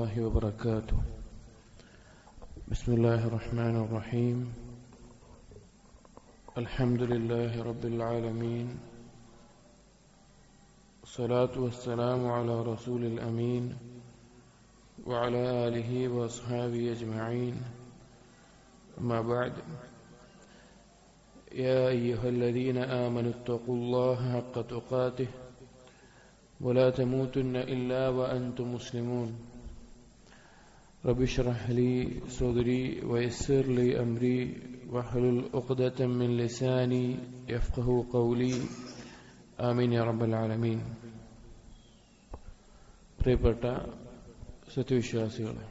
الله وبركاته. بسم الله الرحمن الرحيم. الحمد لله رب العالمين، الصلاة والسلام على رسول الأمين وعلى آله وأصحابه أجمعين. أما بعد، يا أيها الذين آمنوا اتقوا الله حق تقاته ولا تموتن إلا وأنتم مسلمون. رب اشرح لي صدري ويسر لي أمري واحلل عقدة من لساني يفقهوا قولي. آمين يا رب العالمين. പ്രിയപ്പെട്ട സത്യവിശ്വാസികളെ,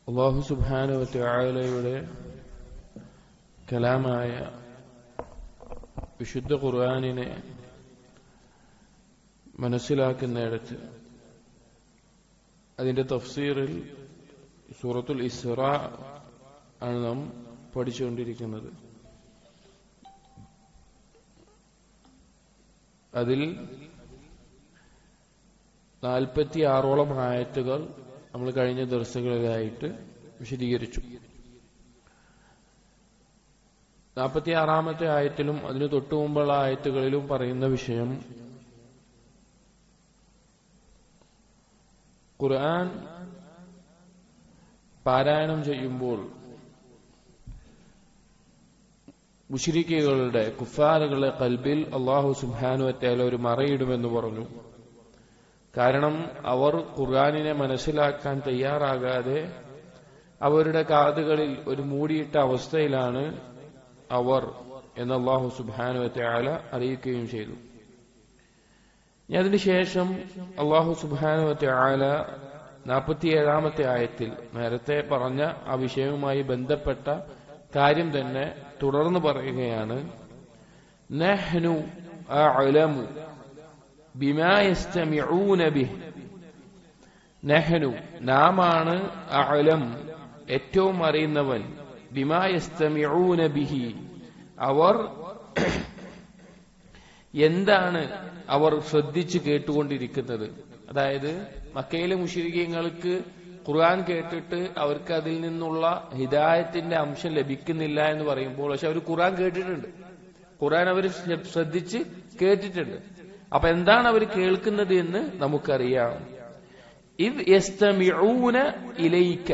അല്ലാഹു സുബ്ഹാനഹു വ തആലയുടെ കലാമായ വിശുദ്ധ ഖുർആനിനെ മനസ്സിലാക്കുന്നിടത്ത് അതിന്റെ തഫ്സീറിൽ സൂറത്തുൽ ഇസ്റാ ആണ് നാം പഠിച്ചുകൊണ്ടിരിക്കുന്നത്. അതിൽ 46ഓളം ആയത്തുകൾ നമ്മൾ കഴിഞ്ഞ ദിവസങ്ങളിലായിട്ട് വിശദീകരിച്ചു. 46ാമത്തെ ആയത്തിലും അതിനു തൊട്ടുമുമ്പുള്ള ആയത്തുകളിലും പറയുന്ന വിഷയം ഖുർആൻ പാരായണം ചെയ്യുമ്പോൾ മുശ്രിക്കുകളുടെ കുഫാറുകളുടെ ഖൽബിൽ അല്ലാഹു സുബ്ഹാനഹു വ തആല ഒരു മറയിടുമെന്ന് പറഞ്ഞു. കാരണം അവർ ഖുർആനിനെ മനസ്സിലാക്കാൻ തയ്യാറാകാതെ അവരുടെ കാതുകളിൽ ഒരു മൂടിയിട്ട അവസ്ഥയിലാണ് അവർ എന്ന് അല്ലാഹു സുബ്ഹാനഹു വ തആല അറിയിക്കുകയും ചെയ്തു. അതിനുശേഷം അല്ലാഹു സുബ്ഹാനഹു വ തആല 47ാമത്തെ ആയത്തിൽ നേരത്തെ പറഞ്ഞ ആ വിഷയവുമായി ബന്ധപ്പെട്ട കാര്യം തന്നെ തുടർന്ന് പറയുകയാണ്. നഹ്നു അഅലമു ബിമാ യസ്തമിഊന ബിഹി. നഹ്നു നാമാണ്, അഅലം ഏറ്റവും അറിയുന്നവൻ, ബിമാ യസ്തമിഊന ബിഹി അവർ എന്താണ് അവർ ശ്രദ്ധിച്ചു കേട്ടുകൊണ്ടിരിക്കുന്നത്. അതായത് മക്കയിലെ മുശ്രിക്കീങ്ങൾക്ക് ഖുർആൻ കേട്ടിട്ട് അവർക്ക് അതിൽ നിന്നുള്ള ഹിദായത്തിന്റെ അംശം ലഭിക്കുന്നില്ല എന്ന് പറയുമ്പോൾ, പക്ഷെ അവർ ഖുർആൻ കേട്ടിട്ടുണ്ട്, ഖുർആൻ അവർ ശ്രദ്ധിച്ച് കേട്ടിട്ടുണ്ട്. അപ്പൊ എന്താണ് അവർ കേൾക്കുന്നത് എന്ന് നമുക്കറിയാം. ഇദ് യസ്തമിഊന ഇലൈക,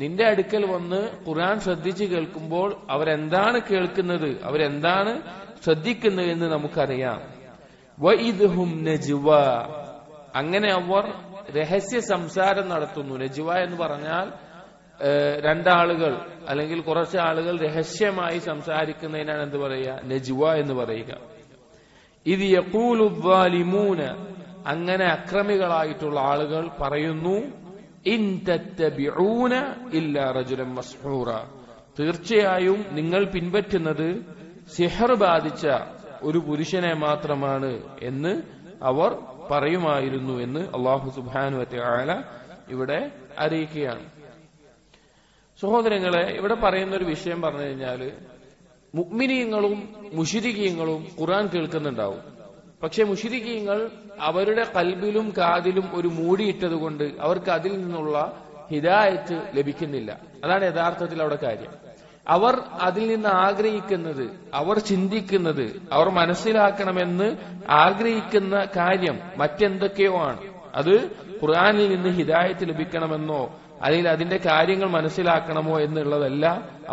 നിന്റെ അടുക്കൽ വന്ന് ഖുർആൻ ശ്രദ്ധിച്ച് കേൾക്കുമ്പോൾ അവരെന്താണ് കേൾക്കുന്നത്, അവരെന്താണ് ശ്രദ്ധിക്കുന്നത് എന്ന് നമുക്കറിയാം. വഇദ്ഹും നജ്വാ, അങ്ങനെ അവർ രഹസ്യ സംസാരം നടത്തുന്നു. നജ്വ എന്ന് പറഞ്ഞാൽ രണ്ടാളുകൾ അല്ലെങ്കിൽ കുറച്ച് ആളുകൾ രഹസ്യമായി സംസാരിക്കുന്നതിനാണ് എന്ത് പറയുക, നജ്വ എന്ന് പറയുക. ഇത് യഖൂലു ദ്വാലിമൂന, അങ്ങനെ അക്രമികളായിട്ടുള്ള ആളുകൾ പറയുന്നു, ഇൻ തത്തബിഊന ഇല്ലാ റജുലൻ മസ്ഹൂറ, തീർച്ചയായും നിങ്ങൾ പിൻപറ്റുന്നത് സിഹർ ബാധിച്ച ഒരു പുരുഷനെ മാത്രമാണ് എന്ന് അവർ പറയുമായിരുന്നു എന്ന് അല്ലാഹു സുബ്ഹാനഹു വ തആല ഇവിടെ അറിയിക്കുകയാണ്. സഹോദരങ്ങളെ, ഇവിടെ പറയുന്ന ഒരു വിഷയം പറഞ്ഞു കഴിഞ്ഞാല് മുഅ്മിനീങ്ങളും മുശ്രിക്കീങ്ങളും ഖുർആൻ കേൾക്കുന്നുണ്ടാവും. പക്ഷെ മുശ്രിക്കീങ്ങൾ അവരുടെ ഖൽബിലും കാതിലും ഒരു മൂടിയിട്ടത് കൊണ്ട് അവർക്ക് അതിൽ നിന്നുള്ള ഹിദായത്ത് ലഭിക്കുന്നില്ല. അതാണ് യഥാർത്ഥത്തിൽ അവിടെ കാര്യം. അവർ അതിൽ നിന്ന് ആഗ്രഹിക്കുന്നത്, അവർ ചിന്തിക്കുന്നത്, അവർ മനസ്സിലാക്കണമെന്ന് ആഗ്രഹിക്കുന്ന കാര്യം മറ്റെന്തൊക്കെയോ ആണ്. അത് ഖുർആനിൽ നിന്ന് ഹിദായത്ത് ലഭിക്കണമെന്നോ അല്ലെങ്കിൽ അതിന്റെ കാര്യങ്ങൾ മനസ്സിലാക്കണമോ എന്നുള്ളതല്ല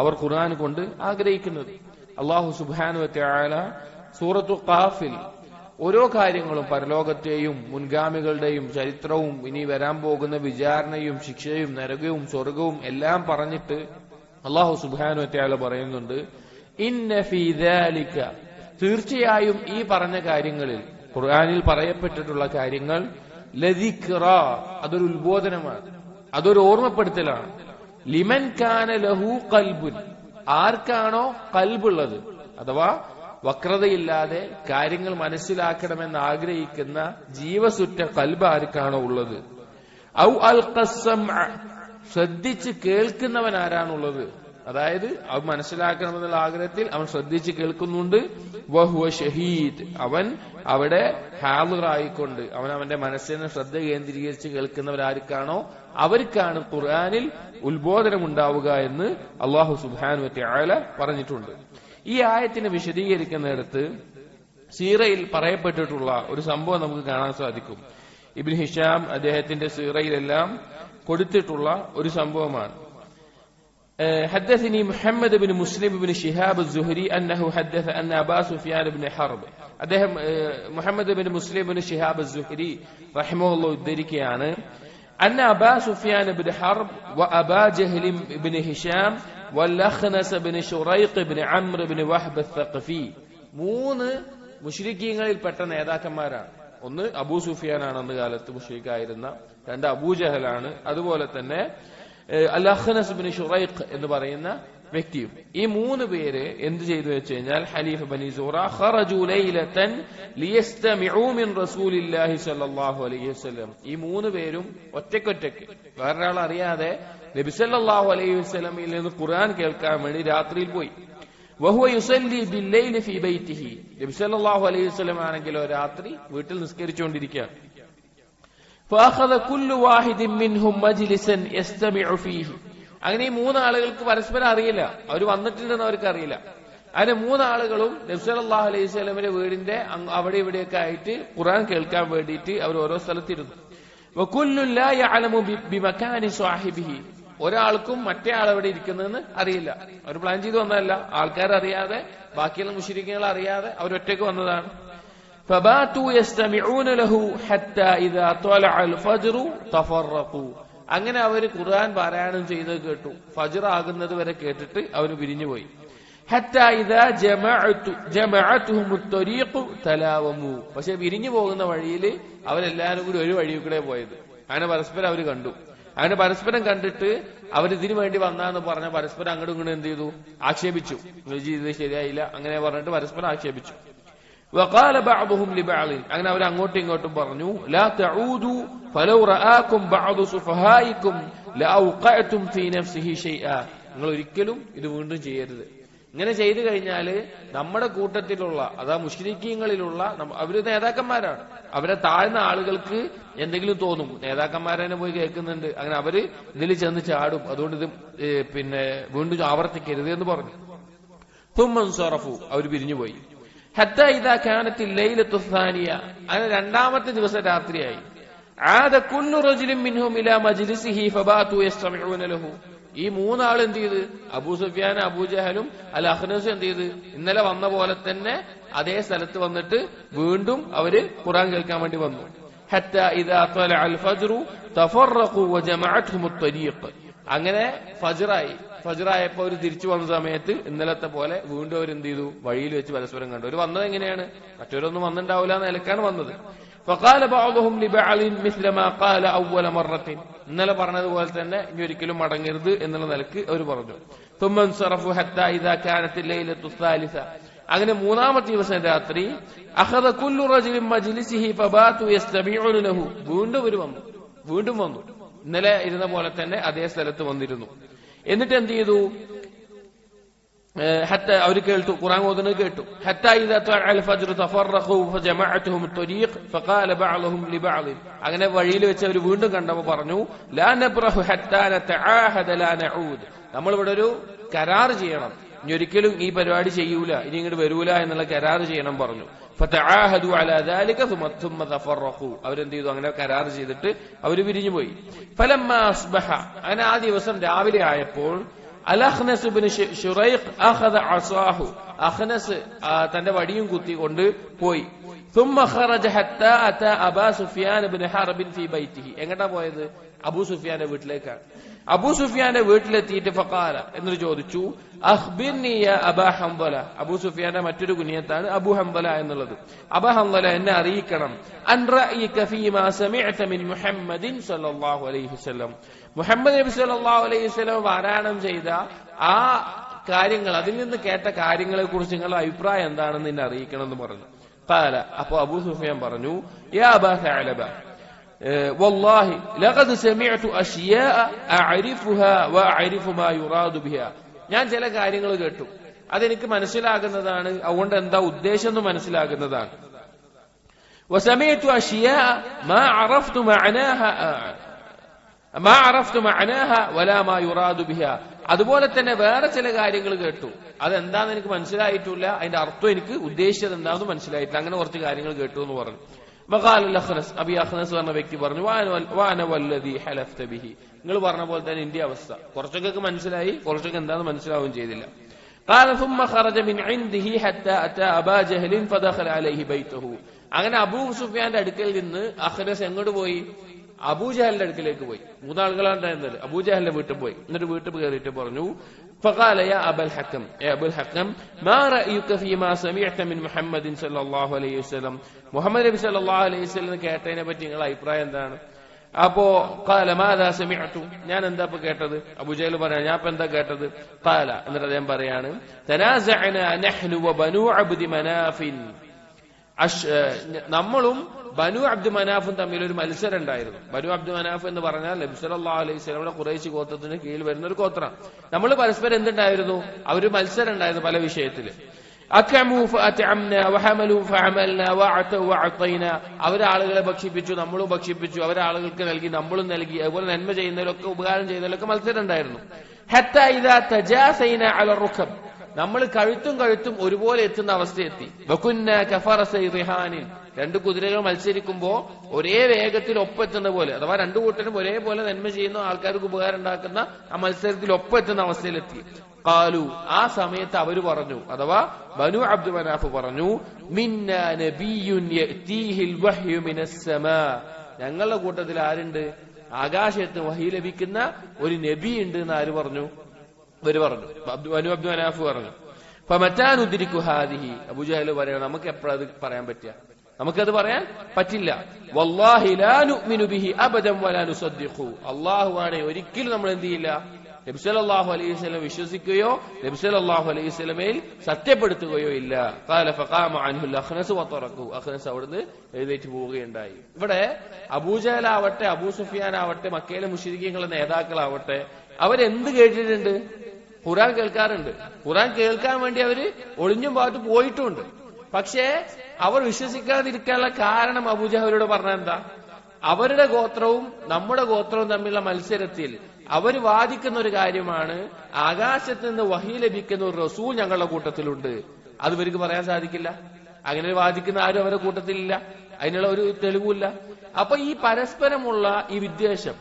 അവർ ഖുർആൻ കൊണ്ട് ആഗ്രഹിക്കുന്നത്. അല്ലാഹു സുബ്ഹാനഹു വ തആല സൂറത്തു ഖാഫിൽ ഓരോ കാര്യങ്ങളും, പരലോകത്തെയും മുൻഗാമികളുടെയും ചരിത്രവും ഇനി വരാൻ പോകുന്ന വിചാരണയും ശിക്ഷയും നരകവും സ്വർഗവും എല്ലാം പറഞ്ഞിട്ട് അല്ലാഹു സുബ്ഹാനഹു വ തആല പറയുന്നുണ്ട്, ഇന്ന ഫീ ദാലിക, തീർച്ചയായും ഈ പറഞ്ഞ കാര്യങ്ങളിൽ, ഖുർആനിൽ പറയപ്പെട്ടിട്ടുള്ള കാര്യങ്ങൾ, ലദിക്റ, അതൊരു ഉത്ബോധനമാണ്, അതൊരു ഓർമ്മപ്പെടുത്തലാണ്, ലിമൻ കാന ലഹു ഖൽബുൻ, ആർക്കാണോ ഖൽബുള്ളത്, അഥവാ വക്രതയില്ലാതെ കാര്യങ്ങൾ മനസ്സിലാക്കണമെന്ന് ആഗ്രഹിക്കുന്ന ജീവസുറ്റ ഖൽബ് ആർക്കാണോ ഉള്ളത്, ഔ അൽഖസ്സംഅ, ശ്രദ്ധിച്ച് കേൾക്കുന്നവൻ ആരാണുള്ളത്, അതായത് അവൻ മനസ്സിലാക്കണമെന്നുള്ള ആഗ്രഹത്തിൽ അവൻ ശ്രദ്ധിച്ച് കേൾക്കുന്നുണ്ട്. വഹുവ ഷഹീദ്, അവൻ അവിടെ ഹാളിറായിക്കൊണ്ട് അവൻ അവന്റെ മനസ്സിനെ ശ്രദ്ധ കേന്ദ്രീകരിച്ച് കേൾക്കുന്നവരാർക്കാണോ അവർക്കാണ് ഖുർആനിൽ ഉത്ബോധനം ഉണ്ടാവുക എന്ന് അല്ലാഹു സുബ്ഹാനഹു വ തആല പറഞ്ഞിട്ടുണ്ട്. ഈ ആയത്തിനെ വിശദീകരിക്കുന്നിടത്ത് സീറയിൽ പറയപ്പെട്ടിട്ടുള്ള ഒരു സംഭവം നമുക്ക് കാണാൻ സാധിക്കും. ഇബ്നു ഹിഷാം അദ്ദേഹത്തിന്റെ സീറയിലെല്ലാം കൊടുത്തിട്ടുള്ള ഒരു സംഭവമാണ്. حدثني محمد بن مسلم بن شهاب الزهري أنه حدث أن أبا سفيان بن حرب അദ്ദേഹം മുഹമ്മദ് ബിൻ മുസ്ലിം ബിൻ ശിഹാബ് الزهري റഹിമഹുല്ലാഹു ഉദ്ധരിക്കുകയാണ് أن أبا سفيان بن حرب وأبا جهل بن هشام والأخنس بن شريق بن عمرو بن وهب الثقفي മൂന്ന് മുശ്രിക്കീങ്ങളിൽപ്പെട്ട നേതാക്കന്മാരാണ്. ഒന്ന് അബൂ സുഫിയാനാണ് അന്ന് കാലത്ത് മുശ്രിക്കായിരുന്ന, രണ്ട് അബൂജഹലാണ്, അതുപോലെ തന്നെ അൽ അഖ്നസ് ബിൻ ശുറൈഖ് എന്ന് പറയുന്ന വ്യക്തിയും. ഈ മൂന്ന് പേര് എന്ത് ചെയ്തു വെച്ച് കഴിഞ്ഞാൽ ഹലീഫ ബനി സൂറ ഖറജു ലൈലതൻ ലിയസ്തമിഉ മിൻ റസൂലില്ലാഹി സ്വല്ലല്ലാഹു അലൈഹി വസല്ലം. ഈ മൂന്ന് പേരും ഒറ്റയ്ക്കൊറ്റയ്ക്ക് വേറൊരാൾ അറിയാതെ നബി സല്ലല്ലാഹു അലൈഹി വസല്ലമയിൽ നിന്ന് ഖുർആൻ കേൾക്കാൻ വേണ്ടി രാത്രിയിൽ പോയി. വഹുവ യുസല്ലി ബില്ലൈലി ഫീ ബൈതിഹി, നബി സല്ലല്ലാഹു അലൈഹി വസല്ലം ആണെങ്കിലോ രാത്രി വീട്ടിൽ നിസ്കരിച്ചുകൊണ്ടിരിക്കുകയാണ്. فأخذ كل واحد منهم مجلسا يستمع فيه. അങ്ങനെ ഈ മൂന്നാളുകൾക്ക് പരസ്പരം അറിയില്ല, അവർ വന്നിട്ടുണ്ടെന്ന് അവർക്ക് അറിയില്ല. അങ്ങനെ മൂന്നാളുകളും നബി സല്ലല്ലാഹു അലൈഹി വസല്ലമയുടെ വീടിന്റെ അവിടെ ഇവിടെയൊക്കെ ആയിട്ട് ഖുർആൻ കേൾക്കാൻ വേണ്ടിയിട്ട് അവർ ഓരോ സ്ഥലത്തിരുന്നു. വകുല്ലു ലാ യഅലമു ബിമകാനി സാഹിബിഹി, ഒരാൾക്കും മറ്റേ ആളെവിടെ ഇരിക്കുന്നതെന്ന് അറിയില്ല. അവർ പ്ലാൻ ചെയ്ത് വന്നതല്ല, ആൾക്കാരറിയാതെ ബാക്കിയുള്ള മുശ്രിക്കുകൾ അറിയാതെ അവരൊറ്റയ്ക്ക് വന്നതാണ്. فباتوا يستمعون له حتى إذا طلع الفجر تفرقوا. അങ്ങനെ അവർ ഖുർആൻ പാരായണം ചെയ്ത് കേട്ടു. ഫജ്ർ ആകുന്നത് വരെ കേട്ടിട്ട് അവർ പിരിഞ്ഞുപോയി. حتى إذا جمعتهم الطريق تلاوموا. പക്ഷെ പിരിഞ്ഞു പോകുന്ന വഴിയിൽ അവരെല്ലാവരും കൂടി ഒരു വഴിയിൽ കൂടെ പോയത്. അങ്ങനെ പരസ്പരം അവർ കണ്ടു. അങ്ങനെ പരസ്പരം കണ്ടിട്ട് അവരിതിനു വേണ്ടി വന്നാന്ന് പറഞ്ഞ പരസ്പരം അങ്ങോട്ടും ഇങ്ങോട്ടും എന്ത് ചെയ്തു, ആക്ഷേപിച്ചു. ഇത് ശരിയായില്ല അങ്ങനെ പറഞ്ഞിട്ട് പരസ്പരം ആക്ഷേപിച്ചു. وقال بعضهم لبعض, അങ്ങനെ അവർ അങ്ങോട്ടും ഇങ്ങോട്ടും പറഞ്ഞു, لا تعودوا فلو رآكم بعض سفهائكم لأوقعتم في نفسه شيئا. നിങ്ങൾ ഒരിക്കലും ഇത് വീണ്ടും ചെയ്യരുത്. ഇങ്ങനെ ചെയ്തു കഴിഞ്ഞാല് നമ്മുടെ കൂട്ടത്തിലുള്ള അതാ മുശ്രിക്കീങ്ങളിലുള്ള അവര് നേതാക്കന്മാരാണ്, അവരെ താഴ്ന്ന ആളുകൾക്ക് എന്തെങ്കിലും തോന്നും, നേതാക്കന്മാരെ പോയി കേൾക്കുന്നുണ്ട്, അങ്ങനെ അവര് ഇതിൽ ചെന്ന് ചാടും, അതുകൊണ്ട് ഇത് വീണ്ടും ആവർത്തിക്കരുത് എന്ന് പറഞ്ഞു. തുമ്മൻസറഫു, അവർ പിരിഞ്ഞുപോയി. ഹത്താ ഇദാ കാനത്തിൽ ലൈലത്തു സാനിയ, അങ്ങനെ രണ്ടാമത്തെ ദിവസം രാത്രിയായി. ആദ കുല്ലു റജുലിൻ മിൻഹും ഇലാ മജ്ലിസിഹി ഫബാതു യസ്തമിഊന ലഹു. ഈ മൂന്നാൾ എന്ത് ചെയ്ത്, അബൂ സുഫിയാൻ അബൂജഹലും അൽ അഖ്നസ് എന്ത് ചെയ്ത്, ഇന്നലെ വന്ന പോലെ തന്നെ അതേ സ്ഥലത്ത് വന്നിട്ട് വീണ്ടും അവര് ഖുർആൻ കേൾക്കാൻ വേണ്ടി വന്നു. ഹത്താ ഇദാ തലഅ അൽ ഫജ്റു തഫറഖു വജമഅത്ഹും അത്ത്വരീഖ്. അങ്ങനെ ഫജ്റായപ്പോ അവർ തിരിച്ചു വന്ന സമയത്ത് ഇന്നലത്തെ പോലെ വീണ്ടും അവർ എന്ത് ചെയ്തു, വഴിയിൽ വെച്ച് പരസ്പരം കണ്ടു. അവർ വന്നത് എങ്ങനെയാണ്, മറ്റവരൊന്നും വന്നിട്ടുണ്ടാവില്ല എന്ന നിലക്കാണ് വന്നത്. فقال بعضهم لبعض مثل ما قال اول مره, ഇന്നലെ പറഞ്ഞതുപോലെ തന്നെ ഇനി ഒരിക്കലും മടങ്ങരുത് എന്നുള്ള നിലക്ക് അവർ പറഞ്ഞു. ثم انصرفوا حتى اذا كانت الليله الثالثه, അങ്ങനെ മൂന്നാമത്തെ ദിവസം രാത്രി اخذ كل رجل مجلسه فباتوا يستمعون له. വീണ്ടും വന്നു ഇന്നലെ ഇരുന്ന പോലെ തന്നെ അതേ സ്ഥലത്ത് വന്നിരുന്നു. എന്നിട്ട് എന്ത് ചെയ്തു, അവർ കേട്ടു, ഖുർആൻ ഓതുന്നത് കേട്ടു. ഹത്താ ഇദാ തലഅ അൽ ഫജ്ർ തഫറഖു ഫജമഅതുഹും അത്ത്വരീഖ് ഫഖാല ബഅ്ളുഹും ലിബഅ്ള്. അങ്ങനെ വഴിയിൽ വെച്ച് അവർ വീണ്ടും കണ്ടപ്പോൾ പറഞ്ഞു, ലാ നബ്റഹു ഹത്താ നതആഹദ ലാ നഊദ്. നമ്മൾ ഇവിടെ ഒരു കരാർ ചെയ്യണം, ഇനി ഒരിക്കലും ഈ പരിപാടി ചെയ്യൂല, ഇനി ഇങ്ങോട്ട് വരൂല എന്നുള്ള കരാർ ചെയ്യണം പറഞ്ഞു. ഫതആഹദു അലാ ദാലിക സുമ്മ തഫറഖു. അവരെന്ത് ചെയ്തു, അങ്ങനെ കരാർ ചെയ്തിട്ട് അവർ പിരിഞ്ഞുപോയി. ഫലമ്മാ അസ്ബഹ, അങ്ങനെ ആ ദിവസം രാവിലെ ആയപ്പോൾ അൽ-അഖ്നസ് ഇബ്നു ശുറൈഖ് അഖദ അസാഹു, അഖ്നസ് തന്റെ വടിയും കുത്തിക്കൊണ്ട് പോയി. ثم خرج حتى اتى ابا سفيان بن حرب في بيته. എങ്ങട്ടാ പോയത്, അബൂ സുഫിയാന്റെ വീട്ടിലേക്കാണ്. അബൂ സുഫിയാന്റെ വീട്ടിലെത്തിയിട്ട് ഫഖാല, എന്ന് ചോദിച്ചു, അഖ്ബിർനി യാ അബാ ഹംദല. അബൂ സുഫിയാന്റെ മറ്റൊരു കുനിയത്താണ് അബൂ ഹംദല എന്നുള്ളത്. അബാ ഹംദല, എന്നെ അറിയിക്കണം, അൻ റഅയിക ഫീമാ സമിഅത മിൻ മുഹമ്മദിൻ സല്ലല്ലാഹു അലൈഹി വസല്ലം. മുഹമ്മദ് നബി സല്ലല്ലാഹു അലൈഹി വസല്ലം പാരായണം ചെയ്ത ആ കാര്യങ്ങൾ, അതിൽ നിന്ന് കേട്ട കാര്യങ്ങളെ കുറിച്ച് നിങ്ങളുടെ അഭിപ്രായം എന്താണെന്ന് എന്നെ അറിയിക്കണം എന്ന് പറഞ്ഞു. ഖാല, അപ്പോ അബൂ സുഫിയാൻ പറഞ്ഞു, യാ അബാ സഅലബ വല്ലാഹി ലഖദ് സമിഅതു അശ്യാഅ അഅരിഫുഹാ വഅഅരിഫു മാ യുറാദു ബിഹാ. ഞാൻ ചില കാര്യങ്ങൾ കേട്ടു, അതെനിക്ക് മനസ്സിലാകുന്നതാണ്, അതുകൊണ്ട് എന്താ ഉദ്ദേശം എന്ന് മനസ്സിലാകുന്നതാണ്. وسمعت أشياء ما عرفت معناها ولا ما يراد بها. അതുപോലെ തന്നെ വേറെ ചില കാര്യങ്ങൾ കേട്ടു, അതെന്താന്ന് എനിക്ക് മനസ്സിലായിട്ടില്ല, അതിന്റെ അർത്ഥം എനിക്ക് ഉദ്ദേശിച്ചത് എന്താണെന്ന് മനസ്സിലായിട്ടില്ല. അങ്ങനെ കുറച്ച് കാര്യങ്ങൾ കേട്ടു എന്ന് പറഞ്ഞു. വഖാല അഖ്നസ്, അബി അഖ്നസ് പറഞ്ഞ വ്യക്തി പറഞ്ഞു, വാന വല്ലദി ഹലഫ്ത ബിഹി, നിങ്ങൾ പറഞ്ഞ പോലെ തന്നെ എന്റെ അവസ്ഥ കുറച്ചൊക്കെ മനസ്സിലായി, കുറച്ചൊക്കെ എന്താണെന്ന് മനസ്സിലാവുകയും ചെയ്തില്ല. قال ثم خرج من عنده حتى أتى أبا جهل فدخل عليه بيته. അങ്ങനെ അബൂ സുഫിയാന്റെ അടുക്കൽ നിന്ന് അഖ്നസ് എങ്ങോട്ട് പോയി? അബൂജഹലിന്റെ അടുക്കലേക്ക് പോയി. മൂന്നാളുകളാണ് ഉണ്ടായിരുന്നത്. അബൂജഹലിന്റെ വീട്ടിൽ പോയി. എന്നിട്ട് വീട്ടിൽ കയറിയിട്ട് പറഞ്ഞു, فقال يا أبا الحكم يا أبا الحكم ما رأيك فيما سمعت من محمد صلى الله عليه وسلم. മുഹമ്മദ് നബി സല്ലല്ലാഹു അലൈഹി വസല്ലം കേട്ടതിനെ പറ്റി നിങ്ങളുടെ അഭിപ്രായം എന്താണ്? അപ്പോ قال ماذا سمعت, ഞാൻ എന്താ ഇപ്പൊ കേട്ടത്? അബൂജഹൽ പറയാ, ഞാൻ ഇപ്പൊ എന്താ കേട്ടത്? قال, എന്നിട്ട് അദ്ദേഹം പറയാണ്, تنازعنا نحن وبنو عبد مناف, നമ്മളും ബനു അബ്ദു മനാഫും തമ്മിൽ ഒരു മത്സരം ഉണ്ടായിരുന്നു. ബനു അബ്ദു മനാഫ് എന്ന് പറഞ്ഞാൽ നബി സല്ലല്ലാഹു അലൈഹി വസല്ലമയുടെ ഖുറൈശി ഗോത്രത്തിന് കീഴിൽ വരുന്ന ഒരു ഗോത്രം. നമ്മൾ പരസ്പരം എന്തുണ്ടായിരുന്നു? അവര് മത്സരം ഉണ്ടായിരുന്നു പല വിഷയത്തില്. അവരാളുകളെ ഭക്ഷിപ്പിച്ചു, നമ്മളും ഭക്ഷിപ്പിച്ചു, അവരാളുകൾക്ക് നൽകി, നമ്മളും നൽകി. അതുപോലെ നന്മ ചെയ്യുന്നതിലൊക്കെ ഉപകാരം ചെയ്യുന്നതിലൊക്കെ മത്സരം ഉണ്ടായിരുന്നു. നമ്മൾ കഴുത്തും ഒരുപോലെ എത്തുന്ന അവസ്ഥയെത്തി. രണ്ട് കുതിരകൾ മത്സരിക്കുമ്പോ ഒരേ വേഗത്തിൽ ഒപ്പെത്തുന്ന പോലെ, അഥവാ രണ്ടു കൂട്ടരും ഒരേപോലെ നന്മ ചെയ്യുന്ന ആൾക്കാർക്ക് ഉപകാരം ഉണ്ടാക്കുന്ന ആ മത്സരത്തിൽ ഒപ്പെത്തുന്ന അവസ്ഥയിലെത്തി. ഖാലു, ആ സമയത്ത് അവര് പറഞ്ഞു, അഥവാ ബനു അബ്ദു മനാഫ് പറഞ്ഞു, മിന്നാ നബിയ്യുൻ യഅതീഹിൽ വഹ്യു മിനസ് സമാ, ഞങ്ങളുടെ കൂട്ടത്തിൽ ആരുണ്ട്? ആകാശത്ത് വഹി ലഭിക്കുന്ന ഒരു നബി ഉണ്ട് എന്ന് ആര് പറഞ്ഞു? ഇവര് പറഞ്ഞു, ബനു അബ്ദു മനാഫ് പറഞ്ഞു. ഫമതാൻ ഉദ്രികു ഹാദിഹി, അബൂജഹൽ പറയണം, നമുക്ക് എപ്പോഴത് പറയാൻ പറ്റുക? നമുക്കത് പറയാൻ പറ്റില്ല. വല്ലാഹി ലാ നുഅ്മിനു ബിഹി അബദൻ വലാ നുസദ്ദിഖു, അല്ലാഹു ആണ്, ഒരിക്കലും നമ്മൾ എന്ത് ചെയ്യില്ല, നബി സല്ലല്ലാഹു അലൈഹി വസല്ലം വിശ്വസിക്കുകയോ നബി സല്ലല്ലാഹു അലൈഹി വസല്ലമയിൽ സത്യപ്പെടുത്തുകയോ ഇല്ല. ഖാല ഫഖാമ അൻഹു അഖ്നസ് വതറഖു, അഖ്നസ് അവിടുന്ന് എഴുന്നേറ്റ് പോവുകയുണ്ടായി. ഇവിടെ അബൂജഹൽ ആവട്ടെ, അബൂ സുഫിയാൻ ആവട്ടെ, മക്കയിലെ മുശ്രിക്കീങ്ങളുടെ നേതാക്കളാവട്ടെ, അവരെന്ത് കേട്ടിട്ടുണ്ട്? ഖുർആൻ കേൾക്കാറുണ്ട്. ഖുർആൻ കേൾക്കാൻ വേണ്ടി അവര് ഒളിഞ്ഞും ഭാഗത്ത് പോയിട്ടുണ്ട്. പക്ഷേ അവർ വിശ്വസിക്കാതിരിക്കാനുള്ള കാരണം അബൂജഹലോട് പറഞ്ഞ എന്താ? അവരുടെ ഗോത്രവും നമ്മുടെ ഗോത്രവും തമ്മിലുള്ള മത്സരത്തിൽ അവർ വാദിക്കുന്ന ഒരു കാര്യമാണ്, ആകാശത്ത് നിന്ന് വഹി ലഭിക്കുന്ന ഒരു റസൂൽ ഞങ്ങളുടെ കൂട്ടത്തിലുണ്ട്. അത് ഇവർക്ക് പറയാൻ സാധിക്കില്ല. അങ്ങനെ വാദിക്കുന്ന ആരും അവരുടെ കൂട്ടത്തിലില്ല, അതിനുള്ള ഒരു തെളിവില്ല. അപ്പൊ ഈ പരസ്പരമുള്ള ഈ വിദ്വേഷം,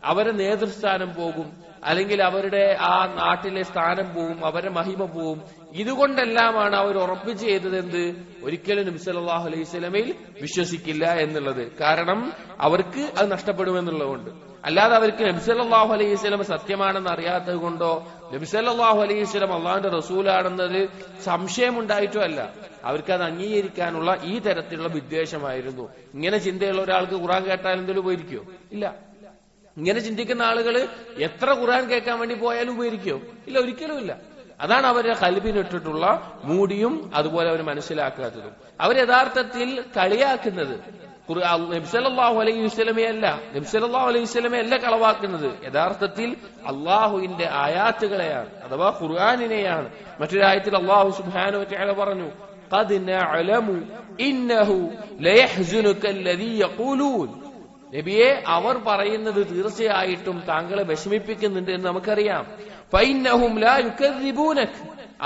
അവരുടെ നേതൃസ്ഥാനം പോകും, അല്ലെങ്കിൽ അവരുടെ ആ നാട്ടിലെ സ്ഥാനം പോവും, അവരുടെ മഹിമ പോവും. ഇതുകൊണ്ടെല്ലാമാണ് അവർ ഉറപ്പിച്ച് ചെയ്തത് എന്ത്? ഒരിക്കലും നബി സല്ലല്ലാഹു അലൈഹി വസല്ലമയിൽ വിശ്വസിക്കില്ല എന്നുള്ളത്. കാരണം അവർക്ക് അത് നഷ്ടപ്പെടുമെന്നുള്ളതുകൊണ്ട്. അല്ലാതെ അവർക്ക് നബി സല്ലല്ലാഹു അലൈഹി വസല്ലം സത്യമാണെന്ന് അറിയാത്തത് കൊണ്ടോ നബി സല്ലല്ലാഹു അലൈഹി വസല്ലം അള്ളാഹുവിന്റെ റസൂലാണെന്നത് സംശയമുണ്ടായിട്ടോ അല്ല, അവർക്കത് അംഗീകരിക്കാനുള്ള ഈ തരത്തിലുള്ള വിദ്വേഷമായിരുന്നു. ഇങ്ങനെ ചിന്തയുള്ള ഒരാൾക്ക് ഖുർആൻ കേട്ടാൽ എന്തെങ്കിലും ഉപകരിക്കോ? ഇല്ല. ഇങ്ങനെ ചിന്തിക്കുന്ന ആളുകൾ എത്ര ഖുർആൻ കേൾക്കാൻ വേണ്ടി പോയാലും ഉപകരിക്കോ? ഇല്ല, ഒരിക്കലും ഇല്ല. അതാണ് അവരുടെ ഖൽബിനിട്ടിട്ടുള്ള മൂടിയും അതുപോലെ അവർ മനസ്സിലാക്കാത്തതും. അവർ യഥാർത്ഥത്തിൽ കളിയാക്കുന്നത് നബി സല്ലല്ലാഹു അലൈഹി വസല്ലമയല്ല, നബി സല്ലല്ലാഹു അലൈഹി വസല്ലമയല്ല കളവാക്കുന്നത്, യഥാർത്ഥത്തിൽ അള്ളാഹുവിന്റെ ആയാത്തുകളെയാണ്, അഥവാ ഖുർആനിനെയാണ്. മറ്റൊരായത്തിൽ അള്ളാഹു സുബ്ഹാനഹു വ തആല പറഞ്ഞു, ഖദ് നഅലമു ഇന്നഹു ലയഹ്സുനുക അല്ലദീ യഖൂലൂൻ, നബിയെ അവർ പറയുന്നത് തീർച്ചയായിട്ടും താങ്കളെ വിഷമിപ്പിക്കുന്നുണ്ട് എന്ന് നമുക്കറിയാം. ഫഇന്നഹും ലാ യുകദ്ദിബൂനക,